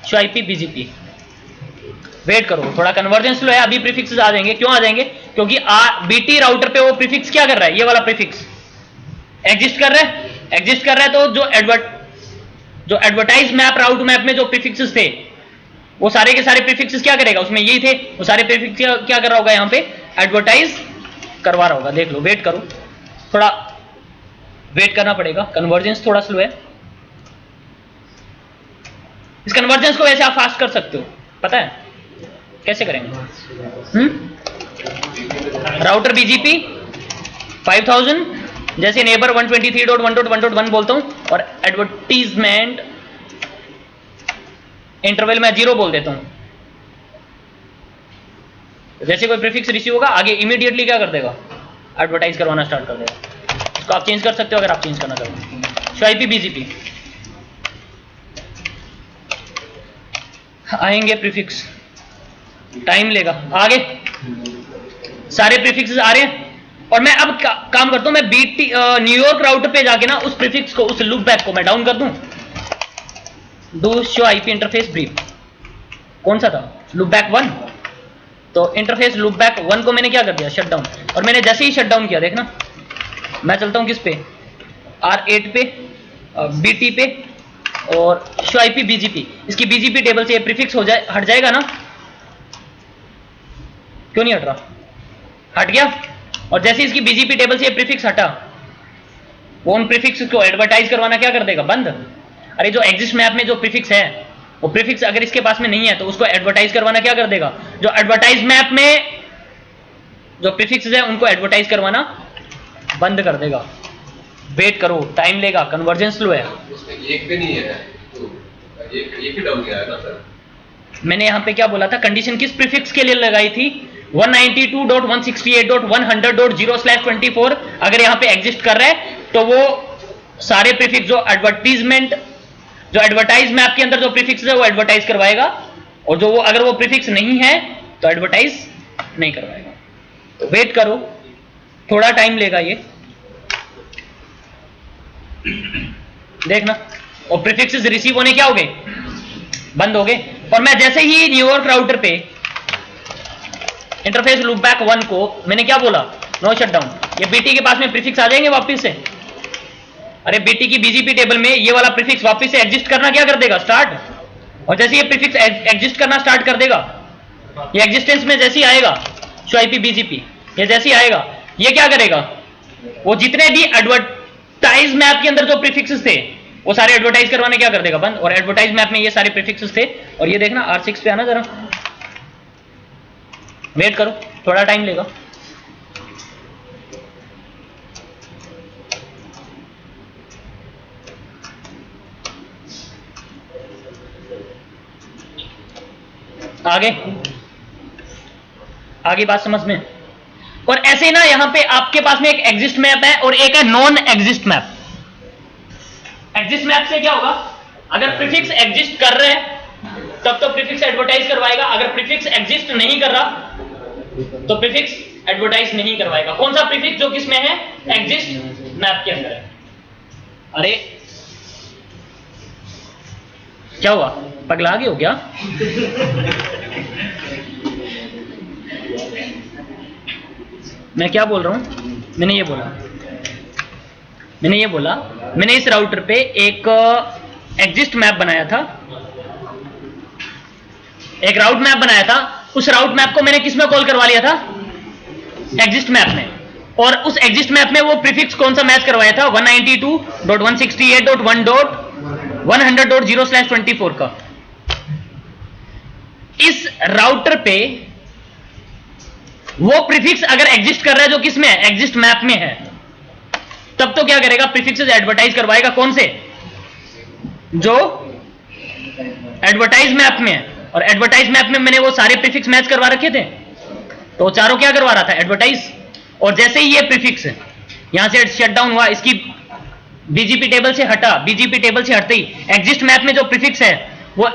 शो BGP, वेट करो, थोड़ा कन्वर्जन स्लो है, अभी प्रीफिक्सेस आ जाएंगे। क्यों आ जाएंगे? क्योंकि BT राउटर पे वो प्रीफिक्स क्या कर रहा है, ये वाला प्रीफिक्स एग्जिस्ट कर रहा है, एग्जिस्ट कर रहा है। तो जो एडवर्टाइज मैप राउट मैप में जो प्रीफिक्सेस थे वो सारे के सारे प्रीफिक्सेस क्या करेगा, उसमें यही थे, वो सारे प्रीफिक्स क्या कर रहा होगा, यहाँ पे एडवर्टाइज करवा रहा होगा। देख लो, वेट करो, थोड़ा वेट करना पड़ेगा, कन्वर्जेंस थोड़ा स्लो है। इस कन्वर्जेंस को वैसे आप फास्ट कर सकते हो, पता है कैसे करेंगे? राउटर BGP 5000 जैसे नेबर 123.1.1.1 बोलता हूं और एडवर्टीजमेंट इंटरवल में 0 बोल देता हूं। जैसे कोई प्रीफिक्स रिसीव होगा, आगे इमीडिएटली क्या कर देगा, एडवर्टाइज करवाना स्टार्ट कर देगा। इसको आप चेंज कर सकते हो अगर आप चेंज करना चाहो। शो BGP आएंगे प्रीफिक्स, टाइम लेगा। आगे सारे प्रीफिक्सेस आ रहे हैं और मैं अब काम करता हूं, मैं न्यूयॉर्क राउटर पे जाके ना उस प्रीफिक्स को, उस लूप बैक को मैं डाउन कर दूं। Do show IP interface brief, कौन सा था, लूप बैक 1। तो इंटरफेस लूप बैक 1 को मैंने क्या कर दिया, शट डाउन। और मैंने जैसे ही शट डाउन किया, देखना मैं चलता हूं किस पे, R8 पे, BT पे और शो IP BGP। इसकी BGP टेबल से ये प्रीफिक्स हो जाए, हट जाएगा ना, क्यों नहीं हट रहा, हट गया। और जैसे इसकी BGP टेबल से ये प्रीफिक्स हटा, वो उन प्रीफिक्स को एडवर्टाइज करवाना क्या कर देगा, बंद। अरे जो एग्जिस्ट मैप में जो प्रीफिक्स है, वो प्रीफिक्स अगर इसके पास में नहीं है तो उसको एडवर्टाइज करवाना क्या कर देगा, जो एडवर्टाइज मैप में जो प्रीफिक्स है उनको एडवर्टाइज करवाना बंद कर देगा। वेट करो, टाइम लेगा, कन्वर्जन स्लो है। उसमें एक भी नहीं है तो एक ही डाउन गया है ना सर। मैंने यहाँ पे क्या बोला था, कंडीशन किस प्रीफिक्स के लिए लगाई थी, 192.168.100.0/24 अगर यहाँ पे एग्जिस्ट कर रहा है तो वो सारे प्रीफिक्स जो एडवर्टाइज मैप के अंदर जो प्रीफिक्स है वो एडवर्टाइज करवाएगा, और जो वो अगर वो प्रीफिक्स नहीं है तो एडवर्टाइज नहीं करवाएगा। तो वेट करो, थोड़ा टाइम लेगा ये, देखना। और प्रीफिक्सेस रिसीव होने क्या हो गए, बंद हो गए। और मैं जैसे ही न्यूयॉर्क राउटर पे इंटरफेस लूप बैक 1 को मैंने क्या बोला, नो शटडाउन, ये BT के पास में प्रीफिक्स आ जाएंगे वापस से। अरे BT की BGP टेबल में ये वाला प्रीफिक्स वापस से एग्जिस्ट करना क्या कर देगा, स्टार्ट। और जैसे ये प्रीफिक्स एग्जिस्ट करना स्टार्ट कर देगा, ये एग्जिस्टेंस में जैसे ही आएगा शो IP BGP, ये जैसे ही आएगा, ये क्या करेगा, वो जितने भी एडवर्टाइज मैप के अंदर जो प्रीफिक्सेस थे वो सारे एडवर्टाइज करवाने क्या कर देगा, बंद। और एडवर्टाइज मैप में ये सारे प्रीफिक्सेस थे। और ये देखना R6 पे आना जरा, वेट करो, थोड़ा टाइम लेगा। आगे बात समझ में। और ऐसे ना यहां पे आपके पास में एक एग्जिस्ट मैप है और एक है non exist map. Exist map से क्या होगा, अगर प्रीफिक्स एग्जिस्ट कर रहे हैं तब तो प्रीफिक्स एडवर्टाइज करवाएगा, अगर प्रीफिक्स एग्जिस्ट नहीं कर रहा तो प्रीफिक्स एडवर्टाइज नहीं करवाएगा। कौन सा प्रीफिक्स, जो किसमें है, एग्जिस्ट मैप के अंदर है। अरे क्या हुआ, पगला गए हो क्या? मैं क्या बोल रहा हूं, मैंने ये बोला मैंने इस राउटर पे एक एग्जिस्ट मैप बनाया था, एक राउट मैप बनाया था। उस राउट मैप को मैंने किसमें कॉल करवा लिया था, एग्जिस्ट मैप में। और उस एग्जिस्ट मैप में वो प्रीफिक्स कौन सा मैच करवाया था, 192.168.1.100.0/24 का। इस राउटर पे वो प्रीफिक्स अगर एग्जिस्ट कर रहा है जो किसमें है, एग्जिस्ट मैप में है, तब तो क्या करेगा, प्रीफिक्सेस एडवर्टाइज करवाएगा। कौन से, जो एडवर्टाइज मैप में है। और एडवर्टाइज मैप में मैंने वो सारे प्रीफिक्स मैच करवा रखे थे, तो चारों क्या करवा रहा था, एडवर्टाइज। और जैसे ही ये प्रीफिक्स यहां से शट डाउन हुआ, इसकी BGP टेबल से हटा, BGP टेबल से हटते ही एग्जिस्ट मैप में जो प्रीफिक्स है वो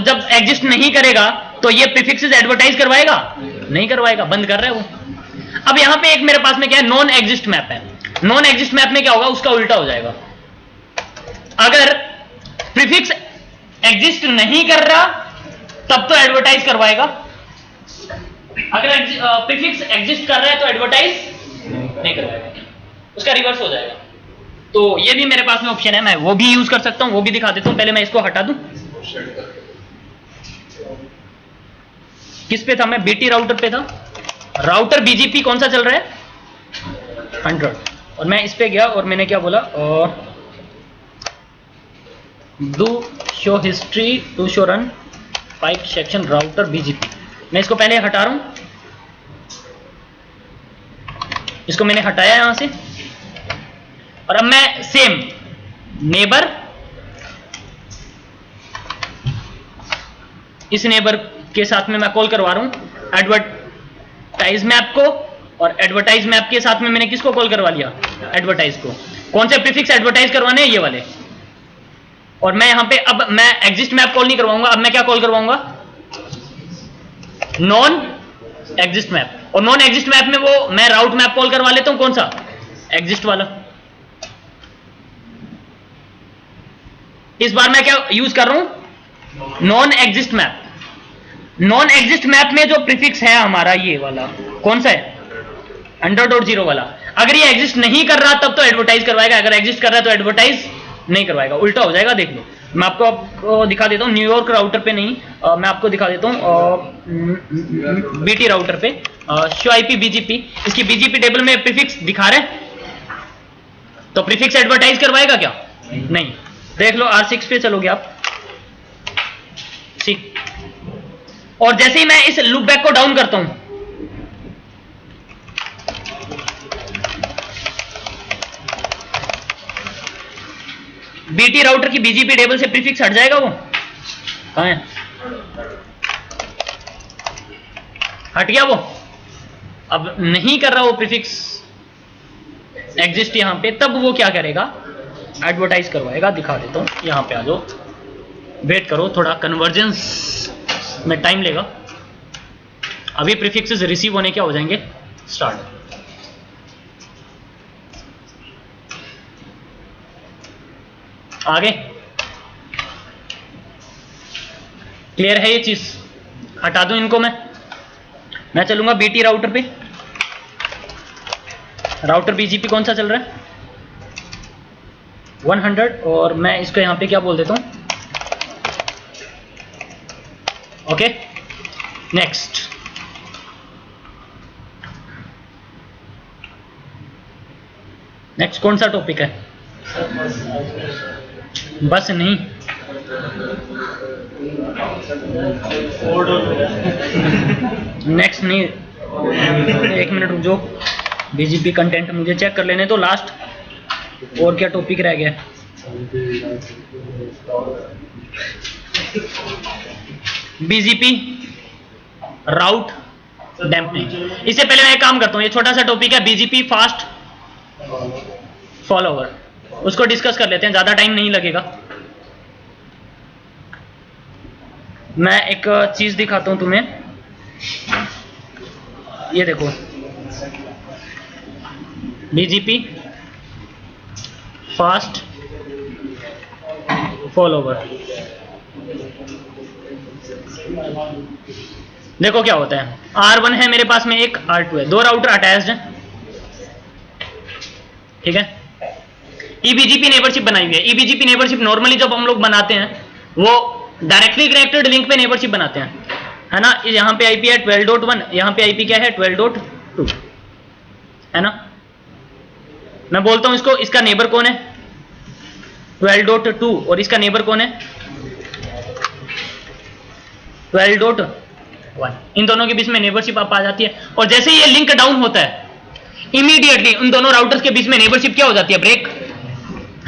जब एग्जिस्ट नहीं करेगा तो ये प्रीफिक्सेस एडवर्टाइज करवाएगा, नहीं करवाएगा, बंद कर रहा है वो। अब यहां पे एक मेरे पास में क्या है, नॉन एग्जिस्ट मैप है। नॉन एग्जिस्ट मैप में क्या होगा, उसका उल्टा हो जाएगा। अगर प्रीफिक्स एग्जिस्ट नहीं कर रहा तब तो एडवर्टाइज करवाएगा, अगर प्रीफिक्स एग्जिस्ट कर रहा है तो एडवर्टाइज नहीं करवाएगा, उसका रिवर्स हो जाएगा। तो ये भी मेरे पास में ऑप्शन है, मैं वो भी यूज कर सकता हूं, वो भी दिखा देता हूं। पहले मैं इसको हटा दूं। किस पे था मैं, बीटी राउटर पे था। राउटर बीजीपी कौन सा चल रहा है, 100, और मैं इस पे गया और मैंने क्या बोला, do show history do show run pipe section router BGP. मैं इसको पहले हटा रहा हूं, इसको मैंने हटाया यहां से, और अब मैं सेम नेबर, इस नेबर के साथ में मैं कॉल करवा रहा हूं एडवर्टाइज मैप को, और एडवर्टाइज मैप के साथ में मैंने किसको कॉल करवा लिया, एडवर्टाइज को। कौन से प्रीफिक्स एडवर्टाइज करवाने हैं, ये वाले। और मैं यहां पे अब मैं एग्जिस्ट मैप कॉल नहीं करवाऊंगा, अब मैं क्या कॉल करवाऊंगा, नॉन एग्जिस्ट मैप। और नॉन एग्जिस्ट मैप में वो मैं राउट मैप कॉल करवा लेता हूं, कौन सा, एग्जिस्ट वाला। इस बार मैं क्या यूज कर रहा हूं, non exist map. Non exist map में जो प्रीफिक्स है हमारा ये वाला, कौन सा है, 100.0 वाला। अगर ये एग्जिस्ट नहीं कर रहा तब तो एडवर्टाइज करवाएगा, अगर एग्जिस्ट कर रहा है तो एडवर्टाइज नहीं करवाएगा, उल्टा हो जाएगा। देख लो, मैं आपको दिखा देता हूं, न्यूयॉर्क राउटर पे नहीं, मैं आपको दिखा देता हूं बीटी राउटर पे, शो आईपी बीजीपी। इसकी बीजीपी टेबल में प्रीफिक्स दिखा रहे हैं, तो प्रीफिक्स एडवर्टाइज करवाएगा क्या, नहीं। देख लो R6 पे चलोगे आप, ठीक। और जैसे ही मैं इस लूप बैक को डाउन करता हूं, बीटी राउटर की बीजीपी टेबल से प्रीफिक्स हट जाएगा, वो कहां है, हट गया वो, अब नहीं कर रहा वो प्रीफिक्स एग्जिस्ट यहां पे, तब वो क्या करेगा, एडवर्टाइज करवाएगा। दिखा देता हूं, यहां पे आ जाओ, वेट करो, थोड़ा कन्वर्जेंस में टाइम लेगा। अभी प्रीफिक्सेस रिसीव होने क्या हो जाएंगे, स्टार्ट। आगे क्लियर है ये चीज, हटा दूं इनको। मैं चलूंगा बीटी राउटर पे। राउटर बीजीपी कौन सा चल रहा है, 100, और मैं इसको यहां पे क्या बोल देता हूं, ओके। नेक्स्ट, नेक्स्ट कौन सा टॉपिक है, बस नहीं, नेक्स्ट नहीं, एक मिनट रुक जाओ, बीजीपी कंटेंट मुझे चेक कर लेने तो लास्ट, और क्या टॉपिक रह गया, बीजीपी राउट डैम्पनिंग। इससे पहले मैं एक काम करता हूं, ये छोटा सा टॉपिक है बीजीपी फास्ट फॉलोवर, उसको डिस्कस कर लेते हैं, ज्यादा टाइम नहीं लगेगा। मैं एक चीज दिखाता हूं तुम्हें, ये देखो, बीजीपी फास्ट फॉलोवर। देखो क्या होता है, R1 है मेरे पास में, एक R2 है, दो राउटर अटैच्ड हैं, ठीक है। ईबीजीपी नेबरशिप बनाई हुई है। ईबीजीपी नेबरशिप नॉर्मली जब हम लोग बनाते हैं वो डायरेक्टली कनेक्टेड लिंक पे नेबरशिप बनाते हैं, है ना। यहाँ पे आईपी है 12.1, यहाँ पे आईपी क्या है 12.2, है ना। मैं बोलता हूं इसको, इसका नेबर कौन है 12.2, और इसका नेबर कौन है 12.1। इन दोनों के बीच में नेबरशिप आप आ जाती है, और जैसे ही ये लिंक डाउन होता है इमीडिएटली उन दोनों राउटर्स के बीच में नेबरशिप क्या हो जाती है, ब्रेक,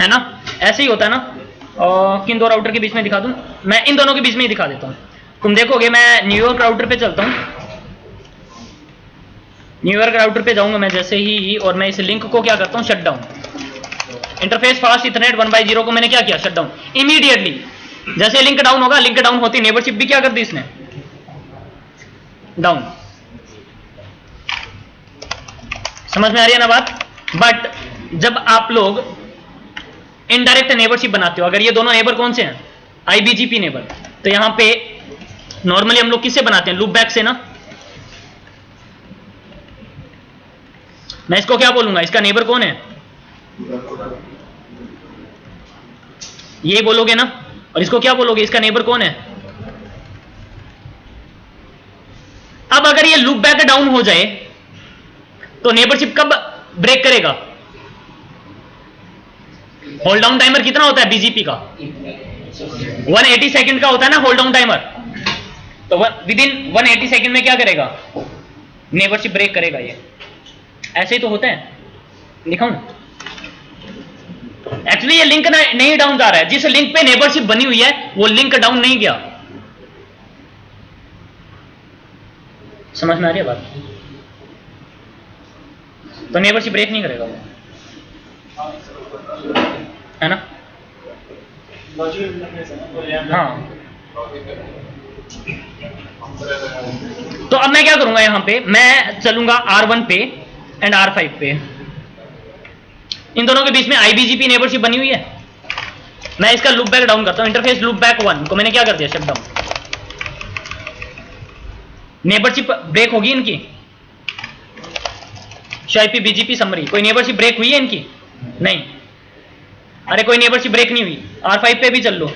है ना। ऐसे ही होता है ना। और किन दो राउटर के बीच में दिखा दूं, मैं इन दोनों के बीच में ही दिखा देता हूं। तुम देखोगे मैं न्यूयॉर्क राउटर पे चलता हूं, न्यूयॉर्क राउटर पे जाऊंगा मैं जैसे ही, और मैं इस लिंक को क्या करता हूं, shut down. Interface fast Ethernet 1/0 को मैंने क्या किया, शट डाउन। इमीडिएटली जैसे लिंक डाउन होगा, लिंक डाउन होती नेबरशिप भी क्या कर दी इसने, डाउन। समझ में आ रही है ना बात? बट जब आप लोग इनडायरेक्ट नेबरशिप बनाते हो, अगर ये दोनों नेबर कौन से हैं, आईबीजीपी नेबर, तो यहां पे नॉर्मली हम लोग किससे बनाते हैं, लूप बैक से ना। मैं इसको क्या बोलूंगा, इसका नेबर कौन है, यही बोलोगे ना। और इसको क्या बोलोगे, इसका नेबर कौन है। अब अगर ये लूप बैक डाउन हो जाए तो नेबरशिप कब ब्रेक करेगा। होल्ड डाउन टाइमर कितना होता है बीजीपी का, 180 सेकंड का होता है ना होल्ड डाउन टाइमर। तो विद इन 180 सेकंड में क्या करेगा, नेबरशिप ब्रेक करेगा। ये ऐसे ही तो होता है, दिखाऊं। एक्चुअली ये लिंक नहीं डाउन जा रहा है, जिस लिंक पे नेबरशिप बनी हुई है वो लिंक डाउन नहीं गया। समझ में आ रही है बात? तो नेबरशिप ब्रेक नहीं करेगा वो, है ना। हाँ, तो अब मैं क्या करूंगा, यहां पे मैं चलूंगा R1 पे एंड R5 पे। इन दोनों के बीच में आईबीजीपी नेबरशिप बनी हुई है। मैं इसका लूप बैक डाउन करता हूं, इंटरफेस लूप बैक 1 को मैंने क्या कर दिया, शट डाउन। नेबरशिप ब्रेक होगी इनकी, शायपी बीजीपी समरी, कोई नेबरशिप ब्रेक हुई है इनकी, नहीं। अरे कोई नेबरशिप ब्रेक नहीं हुई। R5 पे भी चल लो,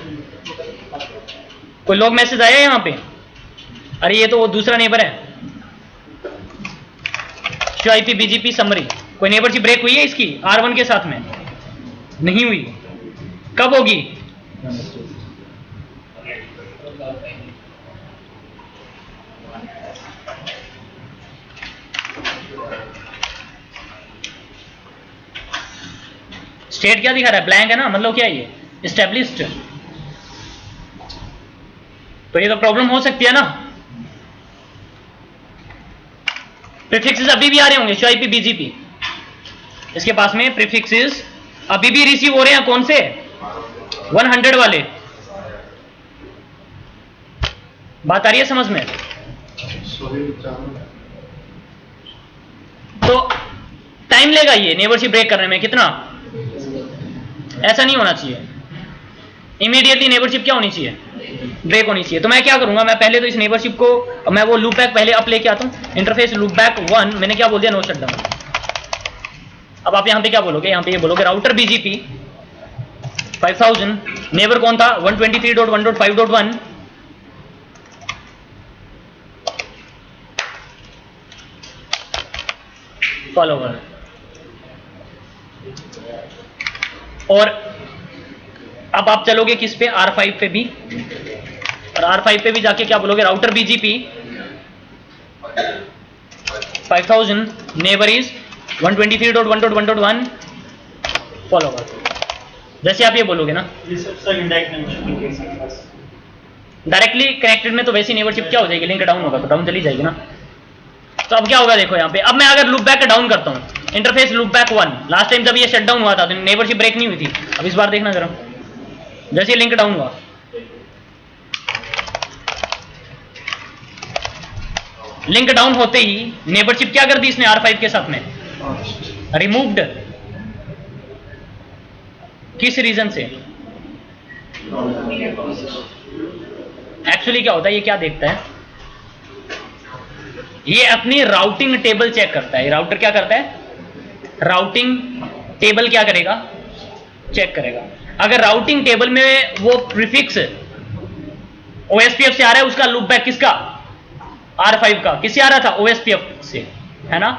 कोई लॉग मैसेज आया यहां पे, अरे ये तो वो दूसरा नेबर है, शायपी बीजीपी समरी, कोई नेबरशिप ब्रेक हुई है इसकी R1 के साथ में, नहीं हुई। कब होगी, स्टेट क्या दिखा रहा है, ब्लैंक है ना, मतलब क्या है ये, एस्टेब्लिश्ड। तो ये तो प्रॉब्लम हो सकती है ना। प्रीफिक्सेस अभी भी आ रहे होंगे, शायपी बीजीपी, इसके पास में प्रीफिक्सेस अभी भी रिसीव हो रहे हैं, कौन से, 100 वाले। बात आ रही है समझ में? तो टाइम लेगा ये नेबरशिप ब्रेक करने में, कितना, ऐसा नहीं होना चाहिए। इमीडिएटली नेबरशिप क्या होनी चाहिए, ब्रेक होनी चाहिए। तो मैं क्या करूंगा, मैं पहले तो इस नेबरशिप को, मैं वो लूप बैक पहले अप लेके आता हूं, इंटरफेस लूप बैक 1 मैंने क्या बोल दिया, नो शटडाउन। अब आप यहां पे क्या बोलोगे, यहां पे ये बोलोगे राउटर बीजीपी 5000, नेबर कौन था, 123.1.5.1, फॉलोवर। और अब आप चलोगे किस पे, R5 पे भी, और R5 पे भी जाके क्या बोलोगे, router BGP 5000, neighbour is 123.1.1.1, follower. जैसे आप ये बोलोगे ना, डायरेक्टली कनेक्टेड में तो वैसी नेबरशिप क्या हो जाएगी, लिंक डाउन होगा तो डाउन चली जाएगी ना। तो अब क्या होगा देखो यहाँ पे, अब मैं अगर लूप बैक डाउन करता हूँ, interface loop back 1, last time जब ये शट डाउन हुआ था तो नेबरशिप ब्रेक नहीं हुई थी। अब इस बार देखना जरा, जैसे लिंक डाउन हुआ, लिंक डाउन होते ही नेबरशिप क्या कर दी इसने R5 के साथ में, रिमूव्ड। किस रीजन से, एक्चुअली क्या होता है, ये क्या देखता है, ये अपनी राउटिंग टेबल चेक करता है। राउटर क्या करता है, राउटिंग टेबल क्या करेगा, चेक करेगा। अगर राउटिंग टेबल में वो प्रीफिक्स OSPF से आ रहा है, उसका लूप बैक किसका, R5 का, किससे आ रहा था, OSPF से, है ना।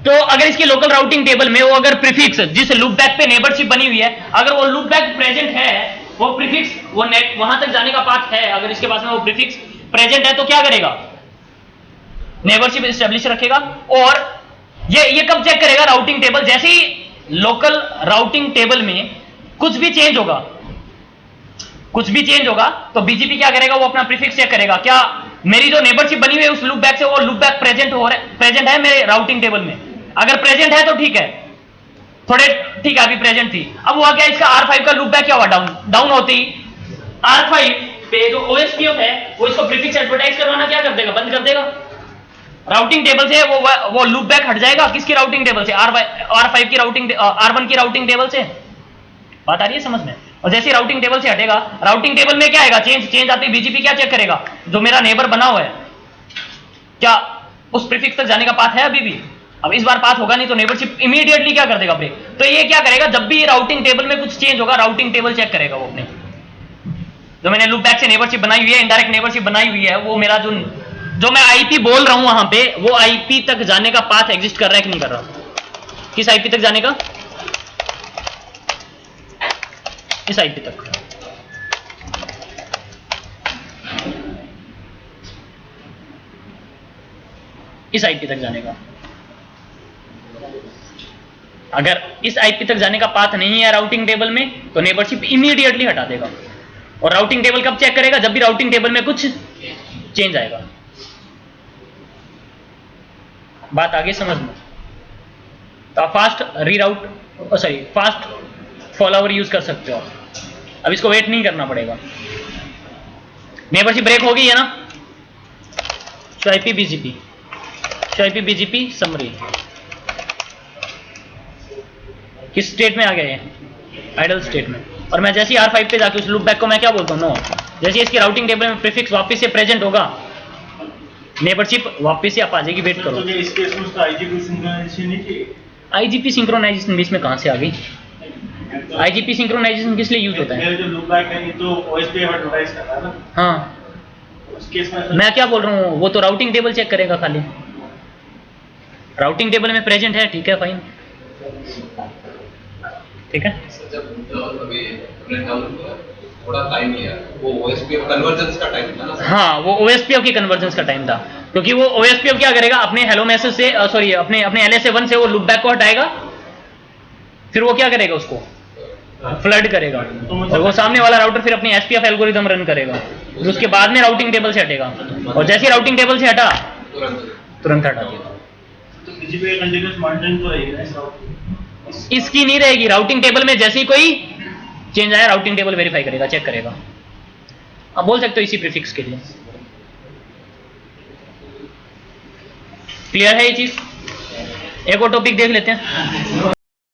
तो अगर इसकी लोकल राउटिंग टेबल में वो अगर प्रीफिक्स जिस लूप बैक पे नेबरशिप बनी हुई है, अगर वो लूप बैक प्रेजेंट है, वो प्रीफिक्स, वो नेट वहां तक जाने का पाथ है, अगर इसके पास में वो प्रीफिक्स प्रेजेंट है, तो क्या करेगा, नेबरशिप एस्टेब्लिश रखेगा। और ये कब चेक करेगा, राउटिंग टेबल, जैसे ही लोकल राउटिंग टेबल में कुछ भी चेंज होगा, कुछ भी चेंज होगा, तो बीजीपी क्या करेगा, वो अपना प्रीफिक्स चेक करेगा, क्या मेरी जो नेबरशिप बनी हुई है उस लूप बैक से वो लूप बैक प्रेजेंट है मेरे राउटिंग टेबल में। अगर प्रेजेंट है तो ठीक है, थोड़े ठीक है, अभी प्रेजेंट थी। अब हुआ क्या, इसका R5 का लूप बैक क्या हुआ, डाउन होते ही R5 पे जो OSPF है वो इसको प्रीफिक्स एडवर्टाइज करवाना क्या कर देगा, बंद कर देगा। राउटिंग टेबल से वो लूप बैक हट जाएगा किसकी राउटिंग टेबल से, R5 की राउटिंग, R1 की राउटिंग टेबल से। बात आ रही है समझ में? और जैसे राउटिंग टेबल से हटेगा, राउटिंग टेबल में क्या आएगा, चेंज आती है, बीजीपी क्या चेक करेगा, जो मेरा नेबर बना हुआ है क्या उस प्रीफिक्स तक जाने का पाथ है अभी भी। अब इस बार पाथ होगा नहीं तो नेबरशिप इमीडिएटली क्या कर देगा ब्रेक। तो ये क्या करेगा, जब भी राउटिंग टेबल में कुछ चेंज होगा, राउटिंग टेबल चेक करेगा वो अपने, जो मैंने लूप बैक से नेबरशिप बनाई हुई है, इनडायरेक्ट नेबरशिप बनाई हुई है, वो मेरा जो मैं आईपी बोल रहा हूं वहां पे, वो आईपी तक जाने का पाथ एग्जिस्ट कर रहा है कि नहीं कर रहा। किस आईपी तक जाने का, इस आईपी तक। इस आईपी तक जाने का, अगर इस आईपी तक जाने का पाथ नहीं है राउटिंग टेबल में तो नेबरशिप इमीडिएटली हटा देगा। और राउटिंग टेबल कब चेक करेगा, जब भी राउटिंग टेबल में कुछ चेंज आएगा। बात आगे समझ में? तो आप fast reroute, sorry fast follower use कर सकते हो। अब इसको वेट नहीं करना पड़ेगा। नेबरशिप ब्रेक हो गई है ना, आईपी बीजीपी समरी किस स्टेट में आ गया, ये आइडल स्टेट में। और मैं जैसे ही R5 पे जाके उस लूप बैक को मैं क्या बोलता हूँ, नो, जैसे इसकी राउटिंग टेबल में प्रीफिक्स वापस से प्रेजेंट होगा, नेबरशिप वापस से आप आ जाएगी, वेट करो। तो इस केस में उसका आईजीपी सिंक्रोनाइजेशन नहीं चाहिए? आईजीपी सिंक्रोनाइजेशन बीच में कहां से आ गई? आईजीपी सिंक्रोनाइजेशन किस लिए यूज होता है? मेरा जो लूप बैक है ये तो ओएसपी एडवर्टाइज कर रहा है ना, हाँ, उस केस में मैं क्या बोल रहा हूँ, वो तो राउटिंग टेबल चेक करेगा खाली, राउटिंग टेबल में प्रेजेंट है, ठीक है फाइन, ठीक है। जब अभी हमने डाउन किया थोड़ा टाइम लिया, वो ओएसपीएफ कन्वर्जेंस का टाइम था ना। हाँ, वो ओएसपीएफ की कन्वर्जेंस का टाइम था, क्योंकि वो ओएसपीएफ क्या करेगा, अपने हेलो मैसेज से, सॉरी अपने LSA1 से वो लूप बैक को हटाएगा, फिर वो क्या करेगा, उसको फ्लड करेगा, और वो सामने वाला राउटर फिर अपनी एसपीएफ एल्गोरिथम रन करेगा, फिर उसके बाद में राउटिंग टेबल से हटेगा, और जैसे ही राउटिंग टेबल से हटा तुरंत हटा देगा। तो बीजीपी का कंटीन्यूअस मॉनिटरिंग तो रहेगी ना इस राउट की? इसकी नहीं रहेगी, राउटिंग टेबल में जैसे ही कोई चेंज आया राउटिंग टेबल वेरीफाई करेगा, चेक करेगा। आप बोल सकते हो इसी प्रीफिक्स के लिए। क्लियर है ये चीज? एक और टॉपिक देख लेते हैं।